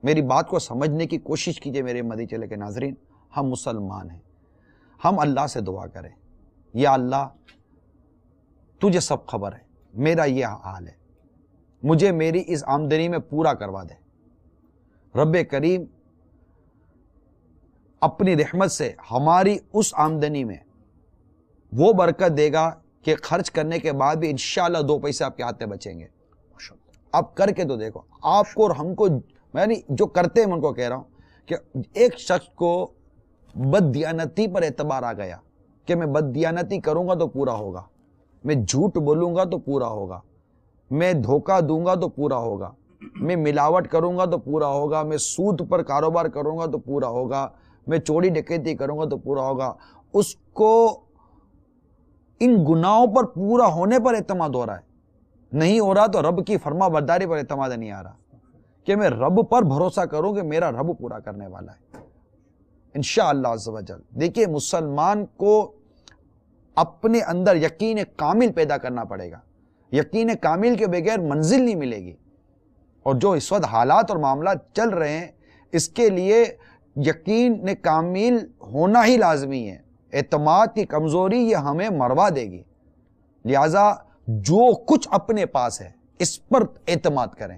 میری بات کو سمجھنے کی کوشش کیجئے میرے مدنی چینل کے ناظرین. ہم مسلمان ہیں. ہم اللہ سے دعا کریں, یا اللہ تجھے سب خبر ہے, میرا یہ حال ہے, مجھے میری اس آمدنی میں پورا کروا دے. رب کریم اپنی رحمت سے ہماری اس آمدنی میں وہ برکت دے گا کہ خرچ کرنے کے بعد بھی انشاءاللہ 2 پیسے آپ کے ہاتھ میں بچیں گے. آپ کر کے تو دیکھو. آپ کو اور ہم کو, میں نہیں جو کرتے ہیں میں ان کو کہہ رہا ہوں کہ ایک شخص کو بددیانتی پر اعتبار آ گیا کہ میں بددیانتی کروں گا تو پورا ہوگا, میں جھوٹ بولوں گا تو پورا ہوگا, میں دھوکہ دوں گا تو پورا ہوگا, میں ملاوٹ کروں گا تو پورا ہوگا, میں سود پر کاروبار کروں گا تو پورا ہوگا, میں چوری ڈکیتی کروں گا تو پورا ہوگا. اس کو ان گناہوں پر پورا ہونے پر اعتماد ہو رہا ہے, نہیں ہو رہا تو رب کی فرما برداری پر اعتماد نہیں آ رہا کہ میں رب پر بھروسہ کروں کہ میرا رب پورا کرنے والا ہے انشاءاللہ عز و جل. دیکھیے مسلمان کو اپنے اندر یقین کامل پیدا کرنا پڑے گا. یقین کامل کے بغیر منزل نہیں ملے گی. اور جو اس وقت حالات اور معاملات چل رہے ہیں اس کے لیے یقین کامل ہونا ہی لازمی ہے. اعتماد کی کمزوری یہ ہمیں مروا دے گی. لہذا جو کچھ اپنے پاس ہے اس پر اعتماد کریں,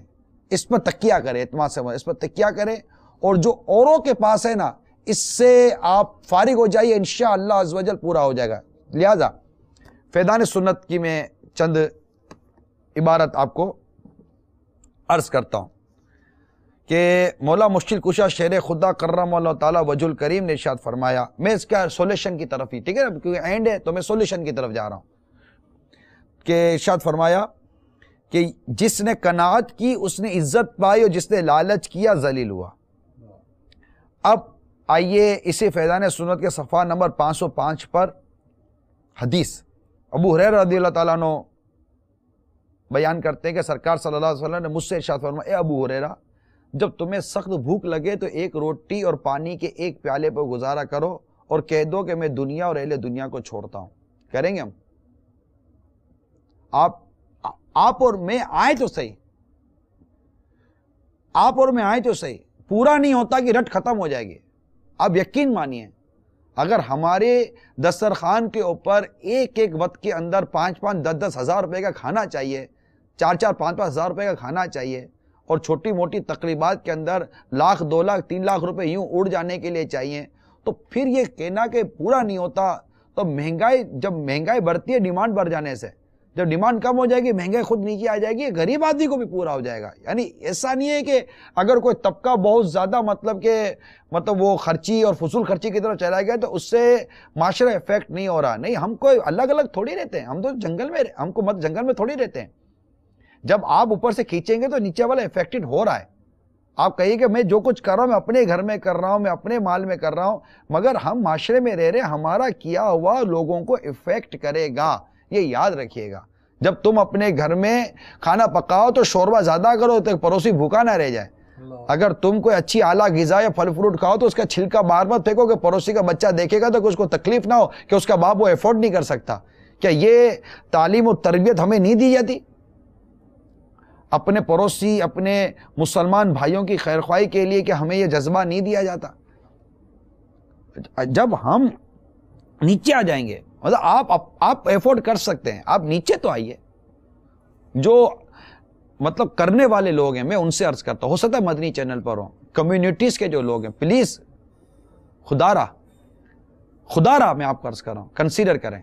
اس پر تکیہ کریں, اعتماد سے اس پر تکیہ کریں, اور جو اوروں کے پاس ہے نا اس سے آپ فارغ ہو جائیے, انشاءاللہ عز و جل پورا ہو جائے گا. لہذا فیضان سنت کی میں چند عبارت آپ کو عرض کرتا ہوں کہ مولا مشکل کشا شیر خدا کرم اللہ تعالیٰ وجہ الکریم نے ارشاد فرمایا. میں اس کا سولوشن کی طرف ہی, ٹھیک ہے نا, کیونکہ اینڈ ہے تو میں سولوشن کی طرف جا رہا ہوں, کہ ارشاد فرمایا کہ جس نے قناعت کی اس نے عزت پائی, اور جس نے لالچ کیا ذلیل ہوا. اب آئیے اسی فیضان سنت کے صفحہ نمبر 505 پر حدیث ابو ہریرہ رضی اللہ تعالیٰ عنہ بیان کرتے ہیں کہ سرکار صلی اللہ علیہ وسلم نے مجھ سے ارشاد فرمایا, اے ابو ہریرہ جب تمہیں سخت بھوک لگے تو ایک روٹی اور پانی کے ایک پیالے پر گزارا کرو اور کہہ دو کہ میں دنیا اور اہل دنیا کو چھوڑتا ہوں. کریں گے ہم؟ آپ اور میں آئے تو صحیح, آپ اور میں آئے تو صحیح, پورا نہیں ہوتا کہ رٹ ختم ہو جائے گی. آپ یقین مانیے اگر ہمارے دسترخوان کے اوپر ایک ایک وقت کے اندر 5-5, 10-10 ہزار روپے کا کھانا چاہیے, 4-4, 5-5 ہزار روپے کا کھانا چاہیے, اور چھوٹی موٹی تقریبات کے اندر 1 لاکھ 2 لاکھ 3 لاکھ روپے یوں اڑ جانے کے لیے چاہیے, تو پھر یہ کہنا کہ پورا نہیں ہوتا. تو مہنگائی, جب مہنگائی بڑھتی ہے ڈیمانڈ بڑھ جانے سے, جب ڈیمانڈ کم ہو جائے گی مہنگائی خود نیچے آ جائے گی, غریب آدمی کو بھی پورا ہو جائے گا. یعنی ایسا نہیں ہے کہ اگر کوئی طبقہ بہت زیادہ مطلب وہ خرچی اور فضول خرچی کی طرف چلا گیا تو اس سے معاشرہ افیکٹ نہیں ہو رہا. نہیں, ہم کوئی الگ الگ تھوڑی رہتے ہیں, ہم تو جنگل میں, ہم کو جنگل میں تھوڑی رہتے ہیں. جب آپ اوپر سے کھینچیں گے تو نیچے والا افیکٹڈ ہو رہا ہے. آپ کہیے کہ میں جو کچھ کر رہا ہوں میں اپنے گھر میں کر رہا ہوں, میں اپنے مال میں کر رہا ہوں, مگر ہم معاشرے میں رہ رہے, ہمارا کیا ہوا لوگوں کو افیکٹ کرے گا, یہ یاد رکھیے گا. جب تم اپنے گھر میں کھانا پکاؤ تو شوربہ زیادہ کرو تو پڑوسی بھوکا نہ رہ جائے. اگر تم کوئی اچھی اعلیٰ غذا یا پھل فروٹ کھاؤ تو اس کا چھلکا بار بار پھینکو کہ پڑوسی کا بچہ دیکھے گا تو اس کو تکلیف نہ ہو کہ اس کا باپ وہ افورڈ نہیں کر سکتا. کیا یہ تعلیم و تربیت ہمیں نہیں دی جاتی؟ اپنے پڑوسی, اپنے مسلمان بھائیوں کی خیرخواہی کے لیے کہ ہمیں یہ جذبہ نہیں دیا جاتا؟ جب ہم نیچے آ جائیں گے, مطلب آپ ایفورڈ کر سکتے ہیں, آپ نیچے تو آئیے. جو مطلب کرنے والے لوگ ہیں میں ان سے عرض کرتا ہوں, ہو سکتا ہے مدنی چینل پر ہوں, کمیونٹیز کے جو لوگ ہیں, پلیز خدا رہا میں آپ کو عرض کر رہا ہوں, کنسیڈر کریں,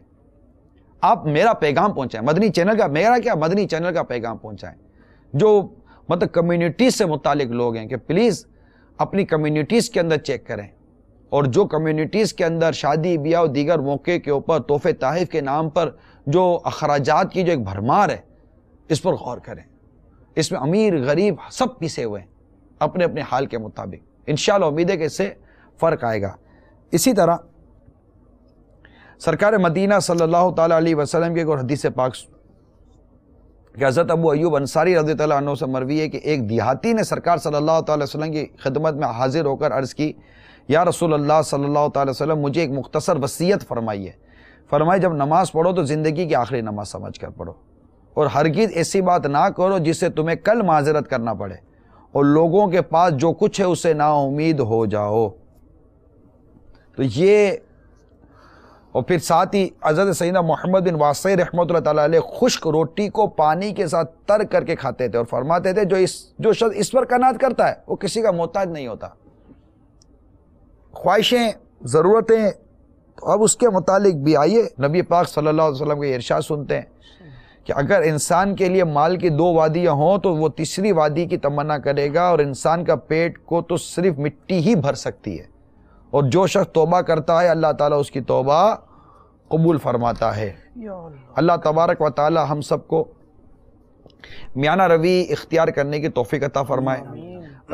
آپ میرا پیغام پہنچائیں, مدنی چینل کا, میرا کیا مدنی چینل کا پیغام پہنچائیں. جو مطلب کمیونٹیز سے متعلق لوگ ہیں کہ پلیز اپنی کمیونٹیز کے اندر چیک کریں, اور جو کمیونٹیز کے اندر شادی بیاہ اور دیگر موقع کے اوپر تحفے تحائف کے نام پر جو اخراجات کی جو ایک بھرمار ہے اس پر غور کریں. اس میں امیر غریب سب پیسے ہوئے ہیں اپنے اپنے حال کے مطابق. انشاءاللہ امید ہے کہ اس سے فرق آئے گا. اسی طرح سرکار مدینہ صلی اللہ تعالیٰ علیہ وسلم کے ایک اور حدیث پاک کہ حضرت ابو ایوب انصاری رضی اللہ عنہ سے مروی ہے کہ ایک دیہاتی نے سرکار صلی اللہ تعالیٰ وسلم کی خدمت میں حاضر ہو کر عرض کی, یا رسول اللہ صلی اللہ تعالیٰ وسلم مجھے ایک مختصر وصیت فرمائیے. فرمائے جب نماز پڑھو تو زندگی کی آخری نماز سمجھ کر پڑھو, اور ہرگز ایسی بات نہ کرو جس سے تمہیں کل معذرت کرنا پڑے، اور لوگوں کے پاس جو کچھ ہے اسے نا امید ہو جاؤ۔ تو یہ، اور پھر ساتھ ہی حضرت سیدنا محمد بن واسع رحمۃ اللہ تعالیٰ علیہ خشک روٹی کو پانی کے ساتھ تر کر کے کھاتے تھے، اور فرماتے تھے جو شخص اس پر قناعت کرتا ہے وہ کسی کا محتاج نہیں ہوتا۔ خواہشیں، ضرورتیں، تو اب اس کے متعلق بھی آئیے نبی پاک صلی اللہ علیہ وسلم کے ارشاد سنتے ہیں کہ اگر انسان کے لیے مال کی 2 وادیاں ہوں تو وہ تیسری وادی کی تمنا کرے گا، اور انسان کا پیٹ کو تو صرف مٹی ہی بھر سکتی ہے، اور جو شخص توبہ کرتا ہے اللہ تعالیٰ اس کی توبہ قبول فرماتا ہے۔ اللہ تبارک و تعالی ہم سب کو میانہ روی اختیار کرنے کی توفیق عطا فرمائے،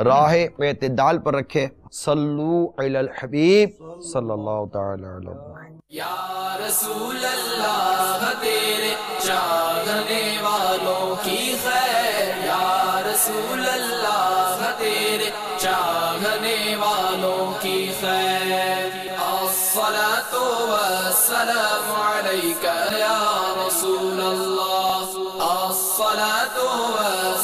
راہ اعتدال پر رکھے۔ صلو علی الحبیب صلی اللہ تعالی علیہ وسلم۔ یا رسول اللہ تیرے چاہنے والوں کی خیر، یا رسول اللہ تیرے چاہنے والوں کی خیر، الصلاۃ والسلام علیک یا رسول اللہ، الصلاۃ والسلام